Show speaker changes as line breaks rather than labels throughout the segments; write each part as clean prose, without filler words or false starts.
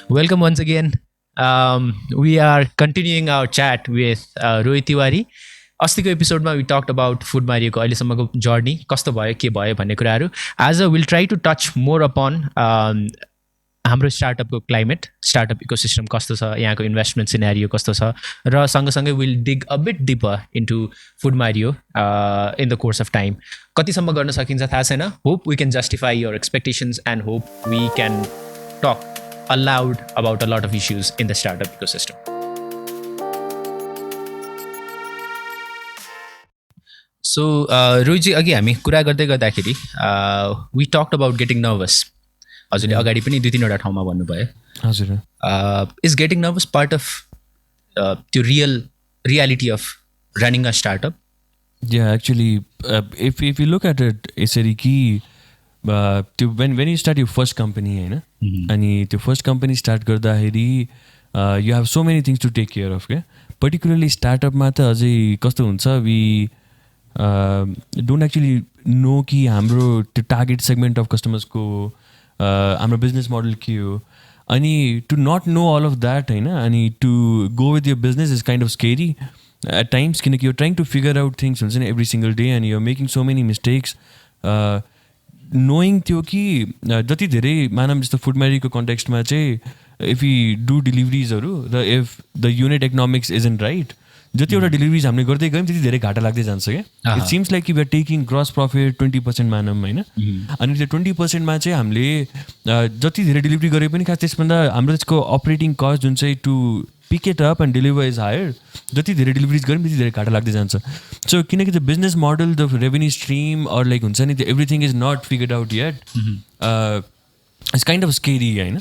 Welcome once again. We are continuing our chat with Rohit Tiwari. अस्तिको एपिसोडमा we talked about Foodmario को अहिलेसम्मको journey कस्तो भयो के भयो भन्ने कुराहरू. As a we'll try to touch more upon हाम्रो स्टार्टअपको क्लाइमेट, स्टार्टअप इकोसिस्टम कस्तो छ, यहाँको इन्भेस्टमेन्ट सिनेरियो कस्तो छ र सँगसँगै will dig a bit deeper into Foodmario in the course of time. कतिसम्म गर्न सकिन्छ थाहा छैन. Hope we can justify your expectations and hope we can talk aloud about a lot of issues in the startup ecosystem. So, Rohitji, अघि हामी कुरा गर्दै गर्दाखेरि we talked about getting nervous. हजुरले अगाडि पनि 2-3 वटा ठाउँमा भन्नुभयो.
हजुर.
Is getting nervous part of the reality of running a startup?
Yeah, actually, if you look at it, यसरी कि when you start your first company होइन, अनि त्यो फर्स्ट कम्पनी स्टार्ट गर्दाखेरि you have so many things to take care of क्या. Particularly स्टार्टअपमा त अझै कस्तो हुन्छ, we don't actually know कि हाम्रो त्यो टार्गेट सेगमेन्ट अफ कस्टमर्सको हाम्रो बिजनेस मोडल के हो. अनि to not know all of that होइन, अनि to go with your business is kind of scary at times, किनकि you trying to figure out things हुन्छ नि every single day, and you making so many mistakes. Knowing त्यो कि जति धेरै मानव जस्तो फुडमेरीको कन्टेक्स्टमा चाहिँ इफ यु डु डेलिभरिजहरू र if the unit economics is in right, जतिवटा डेलिभरिज हामीले गर्दै गयौँ त्यति धेरै घाटा लाग्दै जान्छ क्या. It seems like we are taking gross profit 20% मानौँ होइन, अनि त्यो 20%मा चाहिँ हामीले जति धेरै डेलिभरी गरे पनि खास त्यसभन्दा हाम्रो त्यसको अपरेटिङ कस्ट जुन चाहिँ to pick it up and deliver is higher, जति धेरै डेलिभरिज गऱ्यौँ त्यति धेरै घाटा लाग्दै जान्छ. सो किनकि the business model, the revenue stream or like हुन्छ नि, त्यो everything is not figured out yet. It's kind of scary होइन.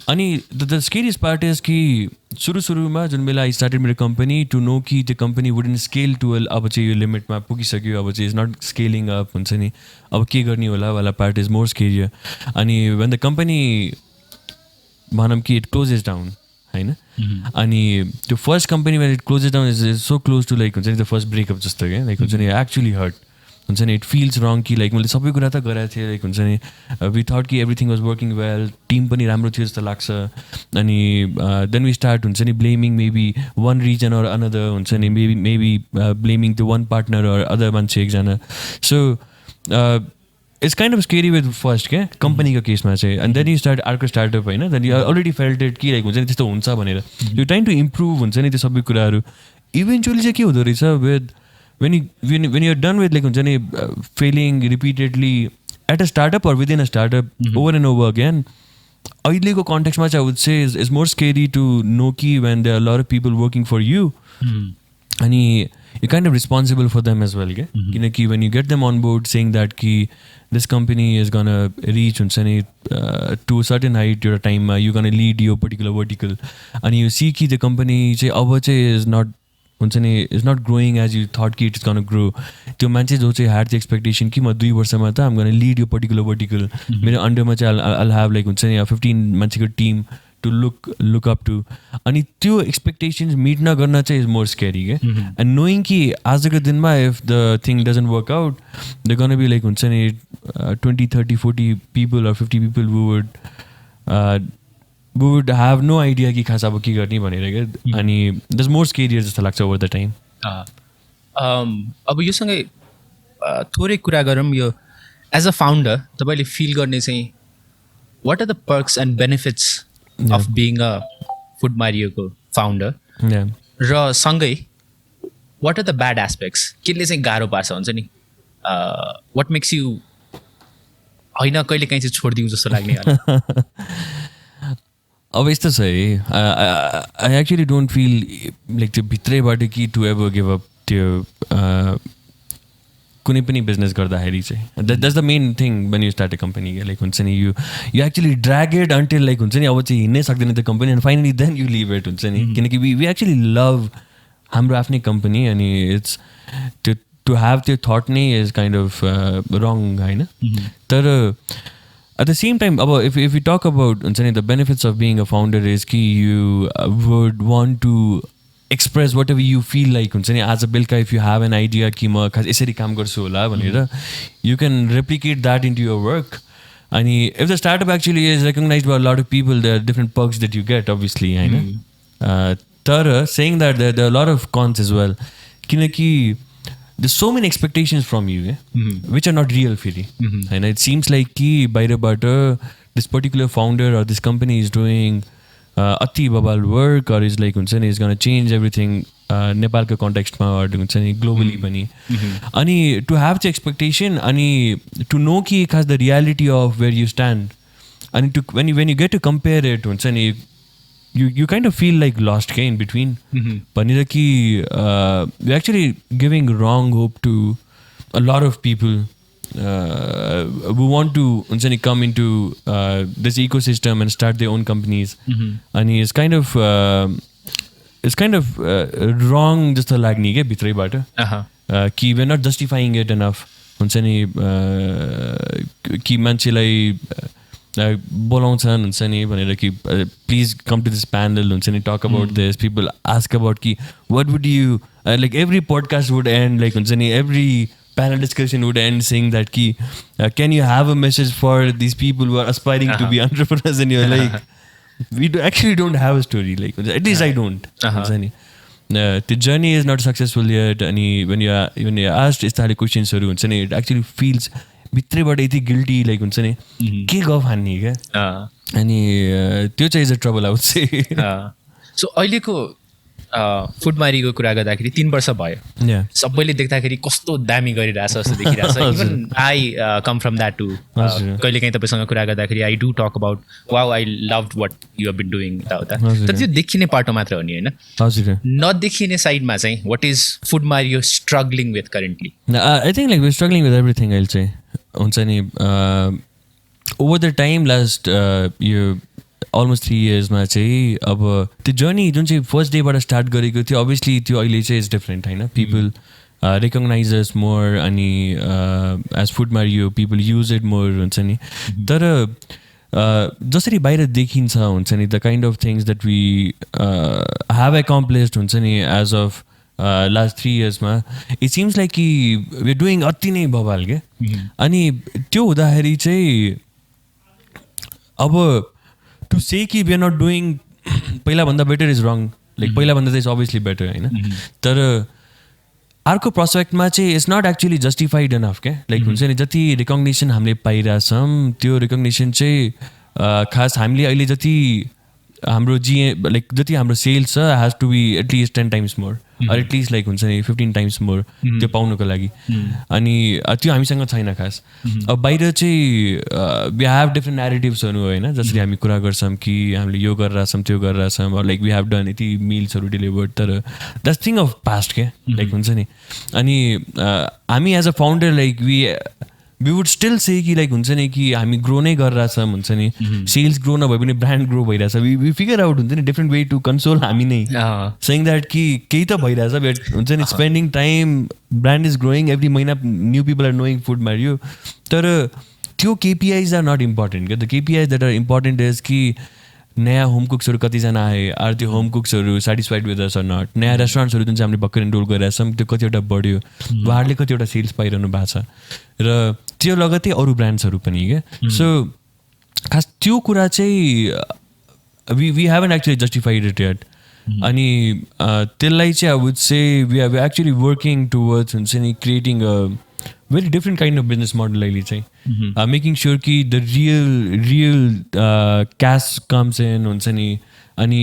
अनि द स्केरियस्ट पार्ट इज कि सुरुमा जुन बेला आई स्टार्टेड मेरो कम्पनी, टु नो कि त्यो company wouldn't scale too well, अब चाहिँ यो लिमिटमा पुगिसक्यो, अब चाहिँ इज नट स्केलिङ अप हुन्छ नि, अब के गर्ने होला वाला पार्ट इज मोर स्केरियर. अनि वेन द कम्पनी भनौँ कि इट क्लोजेस डाउन होइन, अनि त्यो first company when it closes down is so close to like हुन्छ नि द फर्स्ट ब्रेकअप जस्तो क्या. लाइक हुन्छ नि एक्चुली हर्ट हुन्छ नि, इट फिल्स रङ कि लाइक मैले सबै कुरा त गराएको थिएँ, लाइक हुन्छ नि वी थट कि everything was working well, team पनि राम्रो थियो जस्तो लाग्छ. अनि देन वी स्टार्ट हुन्छ नि blaming maybe one reason or another हुन्छ नि, मेबी ब्लेमिङ त्यो वान पार्टनर अर अदर मान्छे एकजना. So it's kind of scary with first क्या कम्पनीको केसमा चाहिँ. एन्ड देन यु स्टार्ट अर्को स्टार्टअप होइन, then you already felt it कि लाइक हुन्छ नि त्यस्तो हुन्छ भनेर, यु ट्राइङ टु इम्प्रुभ हुन्छ नि त्यो सबै कुराहरू. इभेन्चुअली चाहिँ के हुँदो रहेछ with when you're done with like हुन्छ नि failing repeatedly at a startup or within a startup over and over again, अहिलेको कन्टेक्स्टमा चाहिँ I would say is more scary to know कि when there are a lot of people working for you, अनि you're kind of responsible for them as well क्या. किनकि when you get them on board saying that कि this company is gonna reach हुन्छ नि to a certain height your time, you're gonna lead your particular vertical, अनि you see कि the company चाहिँ अब चाहिँ is not हुन्छ नि is not growing as you thought कि इट्स गन ग्रो. त्यो मान्छे जो चाहिँ ह्याड द एक्सपेक्टेसन कि म 2 वर्षमा त आम गन लिड यो पर्टिकुलर वर्टिकल, मेरो अन्डरमा चाहिँ I'll have लाइक हुन्छ नि 15 मान्छेको team to look up to. अनि त्यो एक्सपेक्टेसन्स मिट नगर्न चाहिँ इज मोर स्केरी क्या. एन्ड नोइङ कि आजको दिनमा if the thing doesn't work out, the gonna be like हुन्छ नि 20, 30, 40 people or 50 people who would have no idea कि खास अब के गर्ने भनेर क्या. अनि दस मोर स्केरियर जस्तो लाग्छ ओभर द टाइम.
अब योसँगै थोरै कुरा गरौँ. यो एज अ फाउन्डर तपाईँले फिल गर्ने चाहिँ what are the perks and benefits of being a फुडमारियोको फाउन्डर, र सँगै what are the bad aspects, केले चाहिँ गाह्रो पार्छ हुन्छ नि, वाट मेक्स यु होइन कहिले काहीँ चाहिँ छोडिदिउँ जस्तो लाग्ने.
अब यस्तो छ है, I actually don't feel like त्यो भित्रैबाट कि टु एभर गिभ अप त्यो कुनै पनि बिजनेस गर्दाखेरि चाहिँ. That's the main thing when you start a company. Like हुन्छ नि you actually drag it until like हुन्छ नि अब चाहिँ हिँड्नै सक्दैन त्यो company, and finally then you leave it हुन्छ नि. किनकि वी एक्चुली लभ हाम्रो आफ्नै कम्पनी, अनि इट्स त्यो टु हेभ त्यो थट नै इज काइन्ड अफ रङ होइन. तर at the same time, if we talk about the benefits of being a founder is कि you would want to express whatever you feel like as a belka, if you have an idea कि म यसरी काम गर्छु होला भनेर, you can replicate that into your work. अनि if the startup actually is recognized by a lot of people, there are different perks that you get, obviously, होइन. तर saying that there are a lot of cons as well, किनकि there's so many expectations from you, which are not real फेरि होइन. It seems like कि बाहिरबाट this particular founder or this company is doing अति बबाल work, or is like हुन्छ नि is gonna change everything नेपालको कन्टेक्स्टमा, or हुन्छ नि ग्लोबली पनि. अनि टु हेभ द एक्सपेक्टेसन, अनि टु नो कि खास the reality of where you stand, अनि to when you get to compare it, हुन्छ नि you kind of feel like lost in between. भनेर कि you're actually giving wrong hope to a lot of people who want to हुन्छ नि come into this ecosystem and start their own companies. अनि it's kind of wrong जस्तो लाग्ने क्या भित्रैबाट, कि we're not justifying it enough. हुन्छ नि कि मान्छेलाई बोलाउँछन् हुन्छ नि भनेर कि please come to this panel, हुन्छ नि talk about this, people ask about कि what would you like every podcast would and like हुन्छ नि every panel discussion would end saying that ki, can you have a message for these people who are aspiring to be entrepreneurs, and you're like, we actually don't have a story, like at least I don't. The journey is not successful yet, and when you're asked यस्ता questions हरू हुन्छ नि, it actually feels भित्रैबाट यति guilty, like हुन्छ नि के गफ हान्ने क्या. अनि त्यो चाहिँ is a trouble, I would say.
So अहिलेको फुडमारीको कुरा गर्दाखेरि 3 वर्ष भयो, सबैले देख्दाखेरि कस्तो दामी गरिरहेछ जस्तो देखिरहेछ. Even I come from that to कहिले काहीँ तपाईँसँग कुरा गर्दाखेरि I do talk about wow I love what you have been doing यताउता. तर त्यो देखिने पाटो मात्र हो नि होइन, नदेखिने साइडमा चाहिँ what is Foodmario struggling with currently?
I think like we struggling with everything. अहिले चाहिँ हुन्छ नि ओभर द टाइम लास्ट यो अलमोस्ट 3 इयर्समा चाहिँ अब त्यो जर्नी जुन चाहिँ फर्स्ट डेबाट स्टार्ट गरेको थियो, अभियसली त्यो अहिले चाहिँ इज डिफ्रेन्ट होइन. पिपल रिकगनाइज मोर, अनि as Foodmario people use it more हुन्छ नि. तर जसरी बाहिर देखिन्छ हुन्छ नि, the kind of things that we have accomplished हुन्छ नि एज अफ लास्ट 3 इयर्समा, इट सिम्स लाइक कि वी आर डुइङ अति नै बवाल क्या. अनि त्यो हुँदाखेरि चाहिँ अब to say कि we are not doing पहिलाभन्दा बेटर इज रङ. लाइक पहिलाभन्दा चाहिँ इज अभियसली बेटर होइन, तर अर्को प्रोस्पेक्टमा चाहिँ it's not actually justified enough क्या. लाइक हुन्छ नि जति रिकग्नेसन हामीले पाइरहेछौँ, त्यो रिकग्नेसन चाहिँ खास हामीले अहिले जति हाम्रो लाइक जति हाम्रो सेल्स छ has to be at least 10 times more, or at least like हुन्छ नि 15 times मोर त्यो पाउनुको लागि. अनि त्यो हामीसँग छैन खास. अब बाहिर चाहिँ वी हेभ डिफ्रेन्ट न्यारेटिभ्सहरू होइन, जसरी हामी कुरा गर्छौँ कि हामीले यो गरिरहेछौँ त्यो गरिरहेछौँ, लाइक वी हेभ डन यति मिल्सहरू डेलिभर्ड, तर द्याट्स थिङ अफ पास्ट क्या. लाइक हुन्छ नि, अनि हामी as a founder like we would still say कि लाइक हुन्छ नि कि हामी ग्रो नै गरिरहेछौँ हुन्छ नि, सेल्स ग्रो नभए पनि ब्रान्ड ग्रो भइरहेछ. वी फिगर आउट हुन्छ नि डिफ्रेन्ट वे टु कन्सोल हामी नै, सेइङ द्याट कि केही त भइरहेछ, बट हुन्छ नि spending time, brand is growing, every महिना new people are knowing Foodmario. तर त्यो केपिआइज आर नट इम्पोर्टेन्ट क्या. The KPIs that are important is कि नयाँ होम कुक्सहरू कतिजना आए, आर त्यो होम कुक्सहरू satisfied with us or not. नयाँ रेस्टुरेन्ट्सहरू जुन चाहिँ हामीले भर्खर इनरोल गरिरहेछौँ, त्यो कतिवटा बढ्यो, उहाँहरूले कतिवटा सेल्स पाइरहनु भएको छ, र त्यो लगतै अरू ब्रान्ड्सहरू पनि क्या. सो खास त्यो कुरा चाहिँ we haven't actually justified it yet. अनि त्यसलाई चाहिँ I would say we are actually working towards हुन्छ नि creating a very different kind of business model अहिले चाहिँ, making sure कि the real cash comes in हुन्छ नि, अनि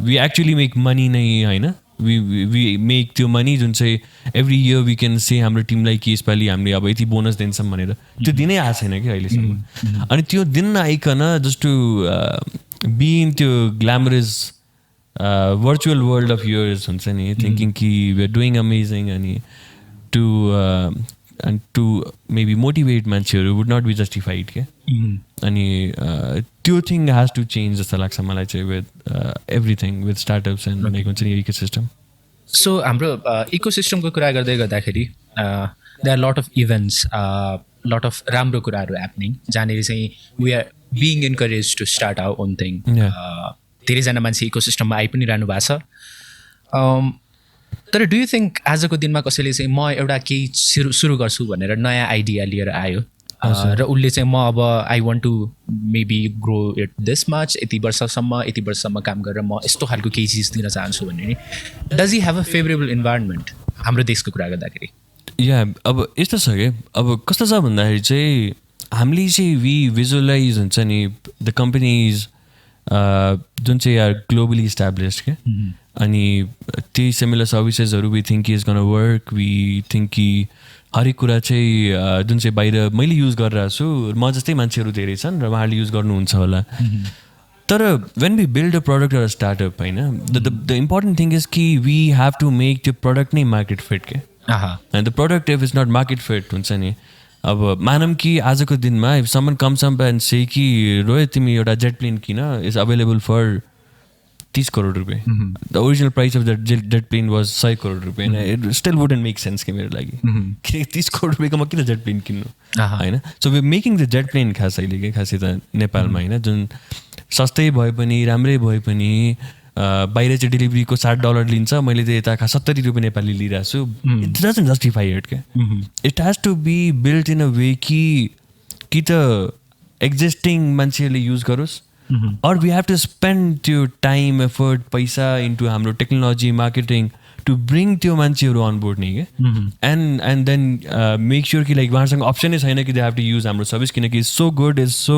we actually make money नै होइन, we make त्यो मनी जुन चाहिँ every year we can say हाम्रो टिमलाई कि यसपालि हामीले अब यति बोनस दिन्छौँ भनेर, त्यो दिनै आएको छैन कि अहिलेसम्म. अनि त्यो दिन नआइकन जस्ट टु बी इन त्यो glamorous virtual world of yours हुन्छ नि, थिङ्किङ कि वी आर डुइङ अमेजिङ, अनि to maybe motivate मान्छेहरू would not be justified क्या. अनि त्यो थिङ हेज टु चेन्ज जस्तो लाग्छ मलाई चाहिँ with everything, with startups and like हुन्छ नि इकोसिस्टम.
सो हाम्रो इकोसिस्टमको कुरा गर्दै गर्दाखेरि there are lot of events, lot of राम्रो कुराहरू ह्यापनिङ, जहाँनिर चाहिँ we are being encourage to start our own thing. धेरैजना मान्छे इकोसिस्टममा आइ पनि रहनु भएको छ. तर डु यु थिङ्क आजको दिनमा कसैले चाहिँ म एउटा केही सुरु गर्छु भनेर नयाँ आइडिया लिएर आयो, र उसले चाहिँ म अब I want to maybe grow it this much, यति वर्षसम्म काम गरेर म यस्तो खालको केही चिज दिन चाहन्छु भन्ने नि। Does you have a favourable environment हाम्रो देशको कुरा गर्दाखेरि?
या अब यस्तो छ कि अब कस्तो छ भन्दाखेरि चाहिँ हामीले चाहिँ वी भिजुअलाइज हुन्छ नि द कम्पनीज जुन चाहिँ आर ग्लोबली इस्टाब्लिस्ड क्या, अनि त्यही सिमिलर सर्भिसेसहरू we think is gonna work, we think कि हरेक कुरा चाहिँ जुन चाहिँ बाहिर मैले युज गरिरहेको छु म जस्तै मान्छेहरू धेरै छन् र उहाँहरूले युज गर्नुहुन्छ होला। तर when we build a product or startup होइन, द इम्पोर्टेन्ट थिङ इज कि वी हेभ टु मेक त्यो प्रडक्ट नै मार्केट फिट के, and the product if is not market fit हुन्छ नि। अब मानौँ कि आजको दिनमा if someone comes up and say कि रोहित तिमी एउटा जेट प्लेन किन, इज अभाइलेबल फर 30 करोड रुपियाँ, the original price of that jet plane was 100 crore रुपियाँ, it still wouldn't make sense कि मेरो लागि, किनकि 30 करोड रुपियाँको म किन जेट प्लेन किन्नु होइन। So we making the jet plane खास अहिले के खासै त नेपालमा होइन, जुन सस्तै भए पनि राम्रै भए पनि बाहिर चाहिँ डेलिभरीको $60 लिन्छ, मैले चाहिँ यता 70 रुपियाँ नेपाली लिइरहेको छु, इट डजन्ट जस्टिफाई इट क्या। It has to be built in a way कि त एक्जिस्टिङ मान्छेहरूले युज गरोस्, or we have to spend त्यो टाइम एफर्ट पैसा इन्टु हाम्रो टेक्नोलोजी मार्केटिङ टु ब्रिङ त्यो मान्छेहरू अन बोर्ड नै क्या, एन्ड देन मेक स्योर कि लाइक उहाँहरूसँग अप्सनै छैन कि दे हेभ टु युज हाम्रो सर्भिस, किनकि is so good, is so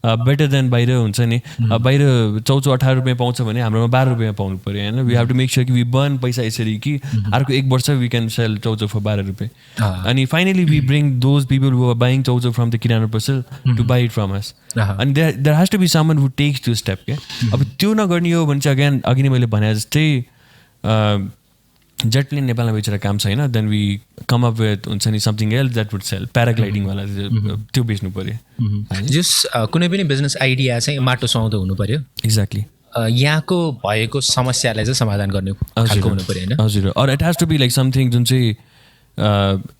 better than बाहिर हुन्छ नि। बाहिर 14-18 रुपियाँ पाउँछ भने हाम्रोमा 12 रुपियाँ पाउनु पऱ्यो होइन। We have to make sure कि वी बर्न पैसा यसरी कि अर्को 1 वर्ष वी क्यान सेल 14 for 12 रुपियाँ, अनि finally we bring those people who are buying 14 from the kirana parcel to buy it from us, अनि there has to be someone who takes त्यो स्टेप क्या। अब त्यो नगर्ने हो भने चाहिँ अगेन अघि नै मैले भने जस्तै जेट प्लेन नेपालमा बेचेर काम छैन, then we come up with हुन्छ नि something else that would sell, प्याराग्लाइडिङवाला त्यो बेच्नु पऱ्यो।
जस कुनै पनि बिजनेस आइडिया चाहिँ माटो सुहाउँदो हुनु पऱ्यो,
एक्ज्याक्टली
यहाँको भएको समस्यालाई चाहिँ समाधान गर्ने खालको हुनु पऱ्यो होइन।
हजुर, or it has to be like something जुन चाहिँ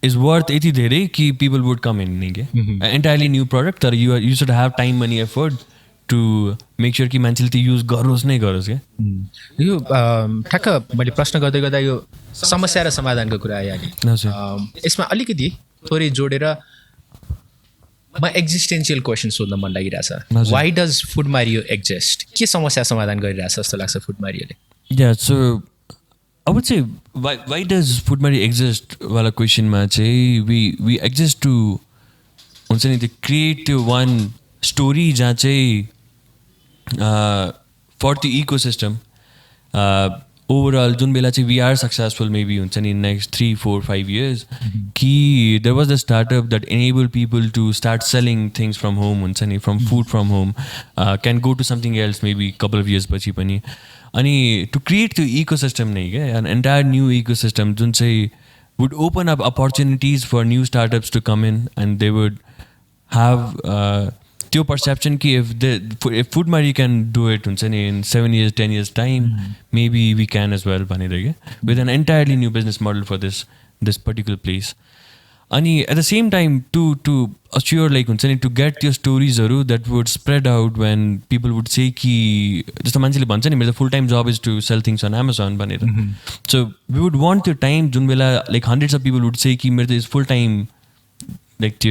इज वर्थ यति धेरै कि पिपल वुड कम इन नि के, एन्टायरली न्यू प्रडक्ट, तर you should have time money effort to make sure कि मान्छेले त्यो युज गरोस् नै गरोस् क्या।
यो ठ्याक्क मैले प्रश्न गर्दै गर्दा यो समस्या र समाधानको कुरा आइहाल्यो, यसमा अलिकति थोरै जोडेर म एक्जिस्टेन्सियल क्वेसन सोध्न मन लागिरहेछ। Why does Foodmario exist? के समस्या समाधान गरिरहेछ जस्तो लाग्छ फुडमारियोले?
या सो अब चाहिँ वाइ डज फुडमारियो एक्जिस्ट वाला क्वेसनमा चाहिँ वी एक्जिस्ट टु हुन्छ नि त्यो क्रिएट त्यो वान स्टोरी जहाँ चाहिँ for the ecosystem overall जुन बेला चाहिँ वी आर सक्सेसफुल मेबी हुन्छ नि नेक्स्ट 3, 4, 5 years कि there was the startup that enable people to start selling things from home हुन्छ नि, from food from home, can go to something else maybe couple of years पछि पनि, अनि to create त्यो ecosystem नै क्या, an entire new ecosystem जुन चाहिँ would open up opportunities for new startups to come in, and they would have त्यो perception कि if Foodmari can do it हुन्छ नि in 7 years 10 years time, maybe we can as well भनेर क्या, with an entirely new business model for this particular place. अनि at the same time to assure like हुन्छ नि to get त्यो स्टोरिजहरू that would spread out when people would say कि जस्तो मान्छेले भन्छ नि मेरो त full time job is to sell things on Amazon भनेर, सो वी वुड वान्ट त्यो टाइम जुन बेला like hundreds of people would say कि मेरो त is full time like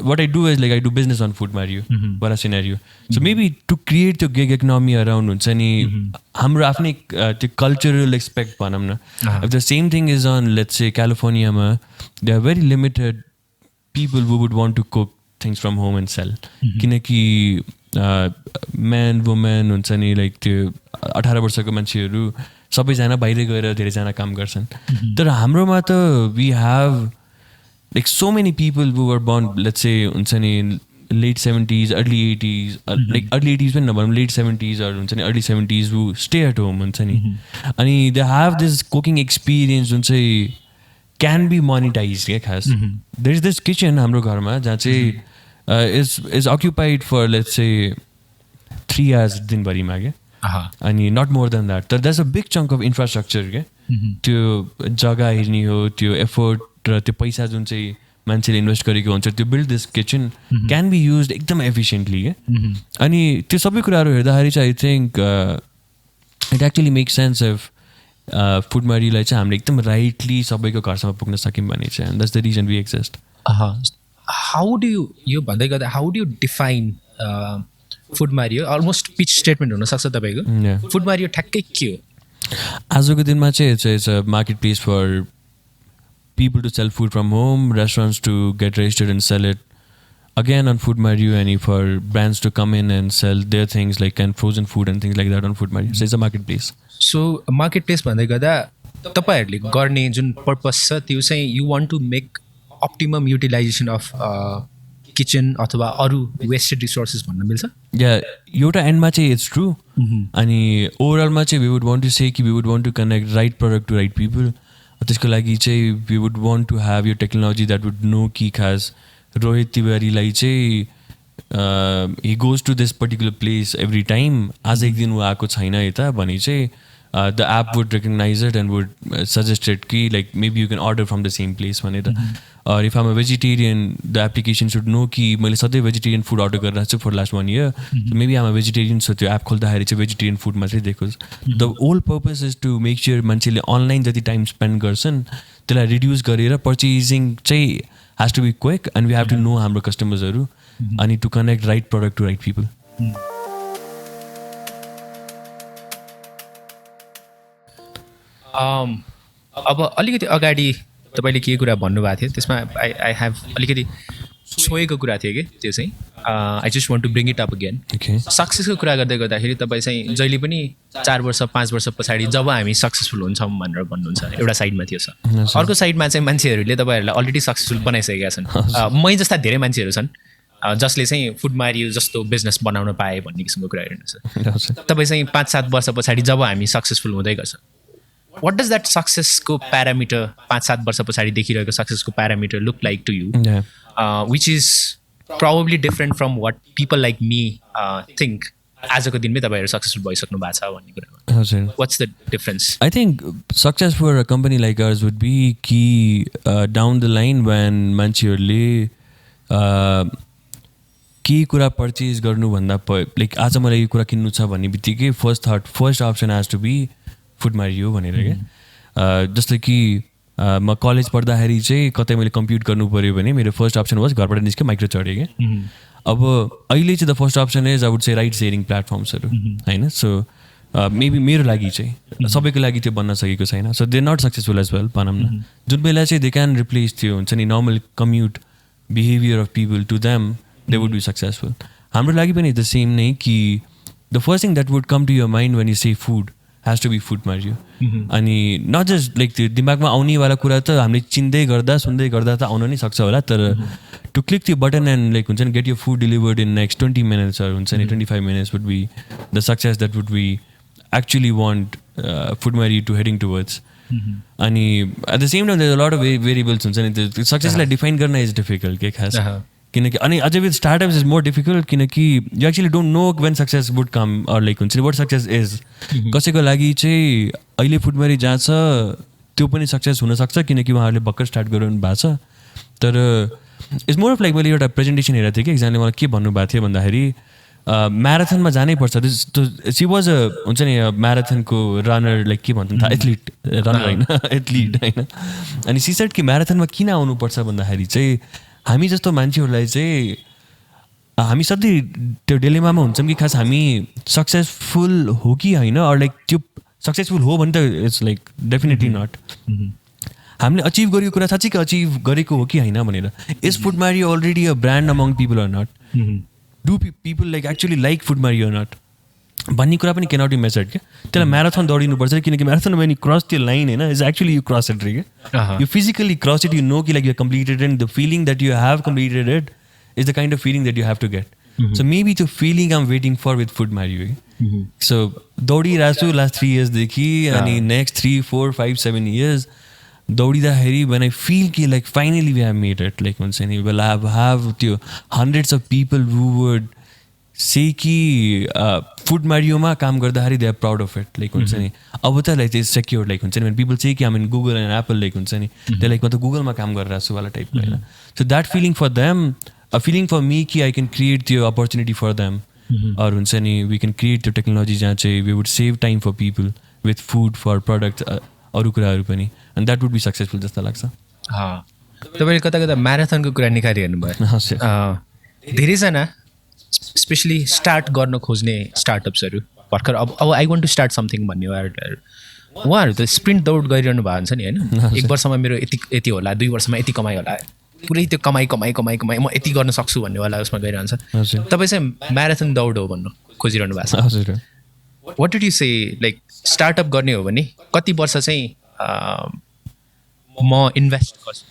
what I do is like I do business on Foodmario, wala scenario. So maybe to create the gig economy around हुन्छ नि हाम्रो आफ्नै त्यो कल्चरल एक्सपेक्ट भनौँ न, if the same thing is on let's say California मा there are very limited people who would want to cook things from home and sell, किनकि man woman हुन्छ नि लाइक त्यो 18 वर्षको मान्छेहरू सबैजना बाहिर गएर धेरैजना काम गर्छन्, तर हाम्रोमा त we have like so many people who were born let's say हुन्छ नि late 70s early 80s like early 80s पनि नभनौँ late 70s or हुन्छ नि early 70s who stay at home हुन्छ नि, अनि they have this cooking experience जुन चाहिँ can be monetized क्या खास। there is this kitchen हाम्रो घरमा जहाँ चाहिँ is occupied for let's say 3 hours दिनभरिमा क्या, अनि not more than that, तर there's a big chunk of infrastructure क्या, त्यो जग्गा हेर्ने हो, त्यो एफोर्ट र त्यो पैसा जुन चाहिँ मान्छेले इन्भेस्ट गरेको हुन्छ त्यो build this kitchen can be use एकदम एफिसियन्टली क्या। अनि त्यो सबै कुराहरू हेर्दाखेरि चाहिँ I think it actually make sense if फुडमारीलाई चाहिँ हामीले एकदम राइटली सबैको घरसम्म पुग्न सक्यौँ भने चाहिँ, that's the reason we exist.
How do यो भन्दै गर्दा how do define food Mario almost pitch statement हुनसक्छ तपाईँको फुड मारियो ठ्याक्कै के हो
आजको दिनमा चाहिँ it's a market place for people to sell food from home, restaurants to get registered and sell it again on Foodmario, and for brands to come in and sell their things like and frozen food and things like that on Foodmario. So it's a marketplace.
So marketplace भन्दै गर्दा तपाईँहरूले गर्ने जुन purpose छ त्यो चाहिँ you want to make optimum utilization of kitchen अथवा अरू वेस्टेड रिसोर्सेस भन्न मिल्छ
या एउटा एन्डमा चाहिँ इट्स ट्रु अनि ओभरअलमा चाहिँ we would want to say कि we would want to connect right product to right people त्यसको लागि चाहिँ we would want to have यो टेक्नोलोजी द्याट वुड नो कि खास रोहित तिवारीलाई चाहिँ he goes to this particular place every time आज एक दिन ऊ आएको छैन यता भने चाहिँ the app would recognize it and would suggested कि like maybe you can order from the same place भनेर or if I'm a vegetarian the application should know कि मैले सधैँ भेजिटेरियन फुड अर्डर गरिरहेको छु for last 1 year maybe I'm a vegetarian so त्यो app खोल्दाखेरि चाहिँ भेजिटेरियन फुड मात्रै देखोस् the whole purpose is to make sure मान्छेले अनलाइन जति टाइम स्पेन्ड गर्छन् त्यसलाई रिड्युस गरेर पर्चेजिङ चाहिँ has to be quick and we have to know हाम्रो कस्टमर्सहरू अनि to connect right product to right people
अब अलिकति अगाडि तपाईँले के कुरा भन्नुभएको थियो त्यसमा आई हेभ अलिकति छोएको कुरा थियो कि त्यो चाहिँ I just want to bring it up again सक्सेसको कुरा गर्दै गर्दाखेरि तपाईँ चाहिँ जहिले पनि 4 वर्ष 5 वर्ष पछाडि जब हामी सक्सेसफुल हुन्छौँ भनेर भन्नुहुन्छ एउटा साइडमा थियो सर अर्को साइडमा चाहिँ मान्छेहरूले तपाईँहरूलाई अलरेडी सक्सेसफुल बनाइसकेका छन् मै जस्ता धेरै मान्छेहरू छन् जसले चाहिँ फुडमारियो जस्तो बिजनेस बनाउन पाए भन्ने किसिमको कुरा हेर्नुहुन्छ तपाईँ चाहिँ 5-7 वर्ष पछाडि जब हामी सक्सेसफुल हुँदै गर्छ what does that successको parameter 5-7 वर्ष पछाडि देखिरहेको सक्सेसको parameter look like to you which is probably different from what people like me think आजको दिनमै तपाईँहरू सक्सेसफुल भइसक्नु भएको छ भन्ने कुरामा what's the difference
I think success for a company like ours would be कि down the line when मान्छेहरूले के कुरा पर्चेज गर्नुभन्दा लाइक आज मलाई यो कुरा किन्नु छ भन्ने बित्तिकै first option has to be Foodmario भनेर क्या जस्तो कि म कलेज पढ्दाखेरि चाहिँ कतै मैले कम्प्युट गर्नु पऱ्यो भने मेरो फर्स्ट अप्सन वाज घरबाट निस्क्यो माइक्रो चढ्यो क्या अब अहिले चाहिँ the first option is I would say right sharing प्लेटफर्म्सहरू होइन सो मेबी मेरो लागि चाहिँ सबैको लागि त्यो बन्न सकेको छैन so they not successful as well भनौँ न जुन बेला चाहिँ दे क्यान रिप्लेस त्यो हुन्छ नि normal commute behaviour of people to them they would be successful हाम्रो लागि पनि द सेम नै कि the first thing that would come to your mind when you say food has to be Foodmario अनि not just like त्यो दिमागमा आउनेवाला कुरा त हामीले चिन्दै गर्दा सुन्दै गर्दा त आउन नै सक्छ होला तर टु क्लिक त्यो बटन एन्ड लाइक हुन्छ नि गेट यो food delivered in next 20 minutes हुन्छ नि 25 minutes would be the success that would be actually want Foodmario to heading towards अनि at the same time there a lot of variables हुन्छ नि त्यो सक्सेसलाई डिफाइन गर्न इज डिफिकल्ट के खास किनकि अनि अझै with startups is more difficult किनकि you actually don't know when success would come or like हुन्छ नि वाट सक्सेस इज कसैको लागि चाहिँ अहिले फुडमारी जहाँ छ त्यो पनि सक्सेस हुनसक्छ किनकि उहाँहरूले भर्खर स्टार्ट गरिरहनु भएको छ तर इट्स मोर अफ लाइक मैले एउटा प्रेजेन्टेसन हेरेको थिएँ कि एकजनाले मलाई के भन्नुभएको थियो भन्दाखेरि म्याराथनमा जानै पर्छ सी वाज अ हुन्छ नि म्याराथनको रनर लाइक के भन्छ एथलिट रनर होइन एथलिट होइन अनि सी सेड कि म्याराथनमा किन आउनुपर्छ भन्दाखेरि चाहिँ हामी जस्तो मान्छेहरूलाई चाहिँ हामी सधैँ त्यो डिलेमामा हुन्छौँ कि खास हामी सक्सेसफुल हो कि होइन अर लाइक त्यो सक्सेसफुल हो भने त इट्स लाइक डेफिनेटली नट हामीले अचिभ गरेको कुरा साँच्चै अचिभ गरेको हो कि होइन भनेर is Foodmario already a brand among people or not do people like actually like Foodmario or not भन्ने कुरा पनि क्यानट बी मेजर्ड क्या त्यसलाई म्याराथन दौडिनुपर्छ किनकि म्याराथन वेन यु क्रस त्यो लाइन होइन is actually you cross it रे क्या you physically cross it you know कि like you completed and the feeling that you have completed it is the kind of feeling that you have to get so maybe त्यो feeling I'm waiting for with Foodmario so दौडिरहेको छु last 3 yearsदेखि अनि next 3, 4, 5, 7 years दौडिँदाखेरि when I feel कि like finally we have made it like हुन्छ नि well I have त्यो hundreds of people who would say कि फुडमारियोमा काम गर्दाखेरि they are proud of it like हुन्छ नि अब त लाइक त्यो सेक्योर लाइक हुन्छ नि पिपल चाहिँ कि हामी गुगल एन्ड एप्पल लाइक हुन्छ नि त्यो लाइक म त गुगलमा काम गरिरहेको छु वाला टाइपको होइन so that feeling for them a feeling for me कि आई क्यान क्रिएट त्यो अपर्च्युनिटी फर देम अरू हुन्छ नि वी क्यान क्रिएट त्यो टेक्नोलोजी जहाँ चाहिँ we would save time for people with food for product अरू कुराहरू पनि and that would be successful जस्तो लाग्छ
तपाईँले कता कता म्याराथनको कुरा निकालिरहनु भयो
हजुर
धेरैजना स्पेसली स्टार्ट गर्न खोज्ने स्टार्टअप्सहरू भर्खर अब I want to start something भन्ने उहाँहरू त स्प्रिन्ट दौड गरिरहनु भएको हुन्छ नि होइन 1 वर्षमा मेरो यति होला 2 वर्षमा यति कमाइ होला पुरै त्यो कमाइ म यति गर्न सक्छु भन्नेवाला उसमा गइरहन्छ तपाईँ चाहिँ म्याराथन दौड हो भन्नु खोजिरहनु भएको छ
हजुर
what did you say like startup गर्ने हो भने कति वर्ष चाहिँ म इन्भेस्ट गर्छु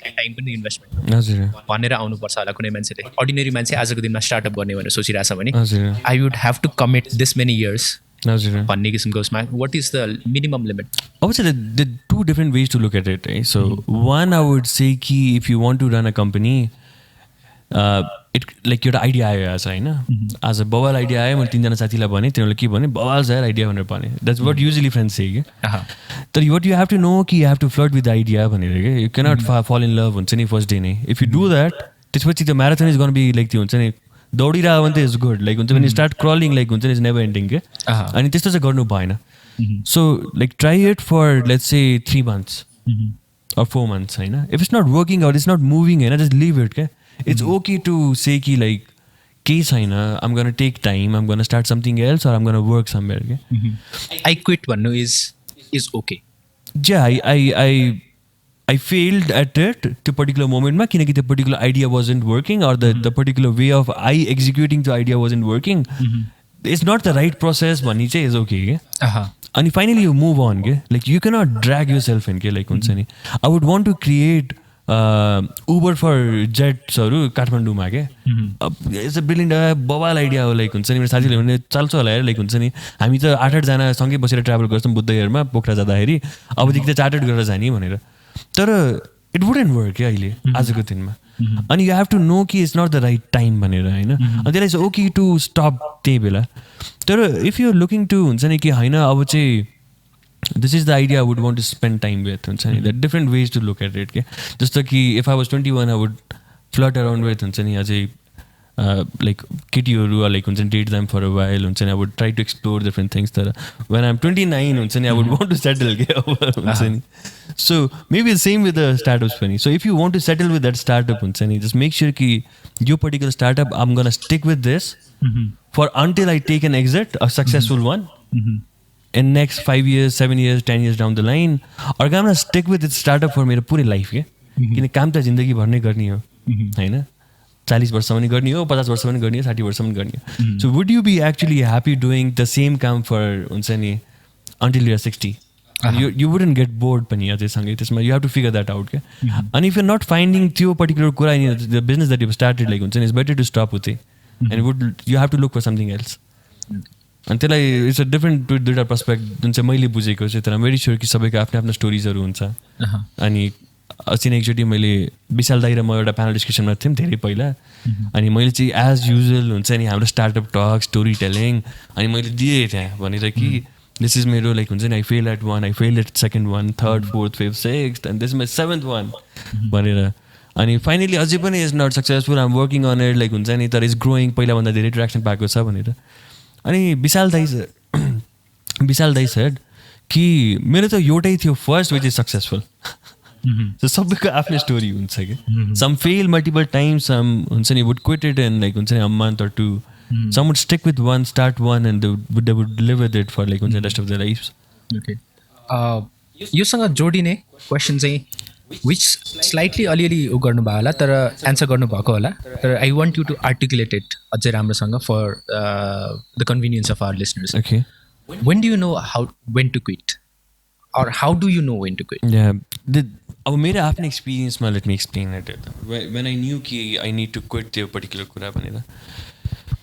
टाइम पनि इन्भेस्टमेन्ट
हजुर
भनेर आउनुपर्छ होला कुनै मान्छेले अर्डिनरी मान्छे आजको दिनमा स्टार्टअप गर्ने भनेर सोचिरहेछ भने
हजुर
I would have to commit this many years
हजुर
भन्ने किसिमको उसमा what is the minimum limit
I would say that there are two different ways to look at it. So one, I would say कि if you want to run a company, it like your idea आयो आज होइन आज बवाल idea आयो मैले 3जना साथीलाई भने तिनीहरूले के भने बवाल छ यार आइडिया भनेर भने that's what usually friends say क्या तर what you have to know कि you have to flirt with the idea भनेर क्या you can't fall in love हुन्छ नि फर्स्ट डे नै इफ यु डु द्याट त्यसपछि त्यो marathon is gonna be like त्यो हुन्छ नि दौडिरह्यो भने त इज गुड लाइक हुन्छ भने स्टार्ट क्रलिङ लाइक हुन्छ नि इज नेभर एन्डिङ क्या अनि त्यस्तो चाहिँ गर्नु भएन so like try it for let's say 3 months or 4 months होइन if it's not working out it's not moving होइन जस्ट लिभ इट क्या इट्स ओके टु से कि लाइक केही छैन I'm gonna take time I'm gonna start something else or I'm gonna work somewhere क्या
I quit भन्नु is okay
I failed at it त्यो particular मोमेन्टमा किनकि त्यो particular idea wasn't working or the particular way of I executing त्यो idea wasn't working it's not the right process भन्ने चाहिँ is okay क्या अनि फाइनली यु मुभ अन के like you can't drag yourself in के like हुन्छ नि I would want to create Uber for जेट्सहरू काठमाडौँमा क्या इट्स अ ब्रिलियन्ट बवाल आइडिया हो लाइक हुन्छ नि मेरो साथीले भने चाल्छ होला यार लाइक हुन्छ नि हामी त 8-8जना सँगै बसेर ट्राभल गर्छौँ बुद्धयहरूमा पोखरा जाँदाखेरि अबदेखि त चार्टर्ड गरेर जाने भनेर तर इट वुडेन्ट वर्क क्या अहिले आजको दिनमा अनि यु हेभ टु नो कि it's not the right time भनेर होइन अनि त्यसलाई चाहिँ ओके टु स्टप त्यही बेला तर इफ यु लुकिङ टु हुन्छ नि कि होइन अब चाहिँ this is the idea I would want to spend time with हुन्छ नि the different ways to look at it क्या जस्तो कि if I was 21 I would flirt around with हुन्छ नि अझै लाइक केटीहरू लाइक हुन्छ नि date them for a while हुन्छ नि I would try to explore different things तर वेन आइम 29 हुन्छ नि I would want to settle के हुन्छ नि so maybe same with the startups पनि so if you want to settle with that startup हुन्छ नि जस्ट मेक स्योर कि यो particular startup I'm gonna stick with this for until I take an exit a successful one in next 5 years, 7 years, 10 years down the line, or I'm gonna stick with this startup for मेरो पुरै life के किन काम त जिन्दगीभर नै गर्ने हो होइन 40 वर्षसम्म नि गर्ने हो 50 वर्षसम्म नि गर्ने हो 60 वर्षसम्म गर्ने हो so would you be actually happy doing the same काम फर हुन्छ नि until you're 60 you wouldn't get bored पनि अझै सँगै त्यसमा you have to figure that out क्या अनि if you're not finding त्यो पर्टिकुलर कुरा the business that you've started like हुन्छ नि it's better to stop with it and you have to look for something else अनि त्यसलाई इट्स अ डिफ्रेन्ट दुइटा पर्सपेक्ट जुन चाहिँ मैले बुझेको चाहिँ तर भेरी स्योर कि सबैको आफ्नो आफ्नो स्टोरिजहरू हुन्छ अनि अस्ति नै एकचोटि मैले विशाल दाइ र म एउटा प्यानल डिस्कसनमा थियौँ धेरै पहिला अनि मैले चाहिँ एज युजुअल हुन्छ नि हाम्रो स्टार्टअप टक स्टोरी टेलिङ अनि मैले दिएँ त्यहाँ भनेर कि दिस इज मेरो लाइक हुन्छ नि I fail at 1 I fail at 2nd one 3rd 4th 5th 6th and this is my 7th one भनेर अनि फाइनली अझै पनि is not successful I'm working on it like हुन्छ नि तर इज ग्रोइङ पहिलाभन्दा धेरै ट्र्याक्सन पाएको छ भनेर अनि विशाल दाइ सेड कि मेरो त एउटै थियो first which is successful so सबैको आफ्नो स्टोरी हुन्छ कि some fail multiple times some हुन्छ नि would quit it and like हुन्छ नि a month or 2 some would stick with one start one and they would live with it for like हुन्छ rest of their lives
okay योसँग जोडिने question चाहिँ which slightly अलिअलि उ गर्नुभयो होला तर एन्सर गर्नुभएको होला तर I want you to articulate it अझै राम्रोसँग for the convenience of our listeners
okay
when do you know how when to quit or how do you know when to quit
अब मेरो आफ्नो एक्सपिरियन्समा let me explain it when I knew कि I need to quit त्यो पर्टिकुलर कुरा भनेर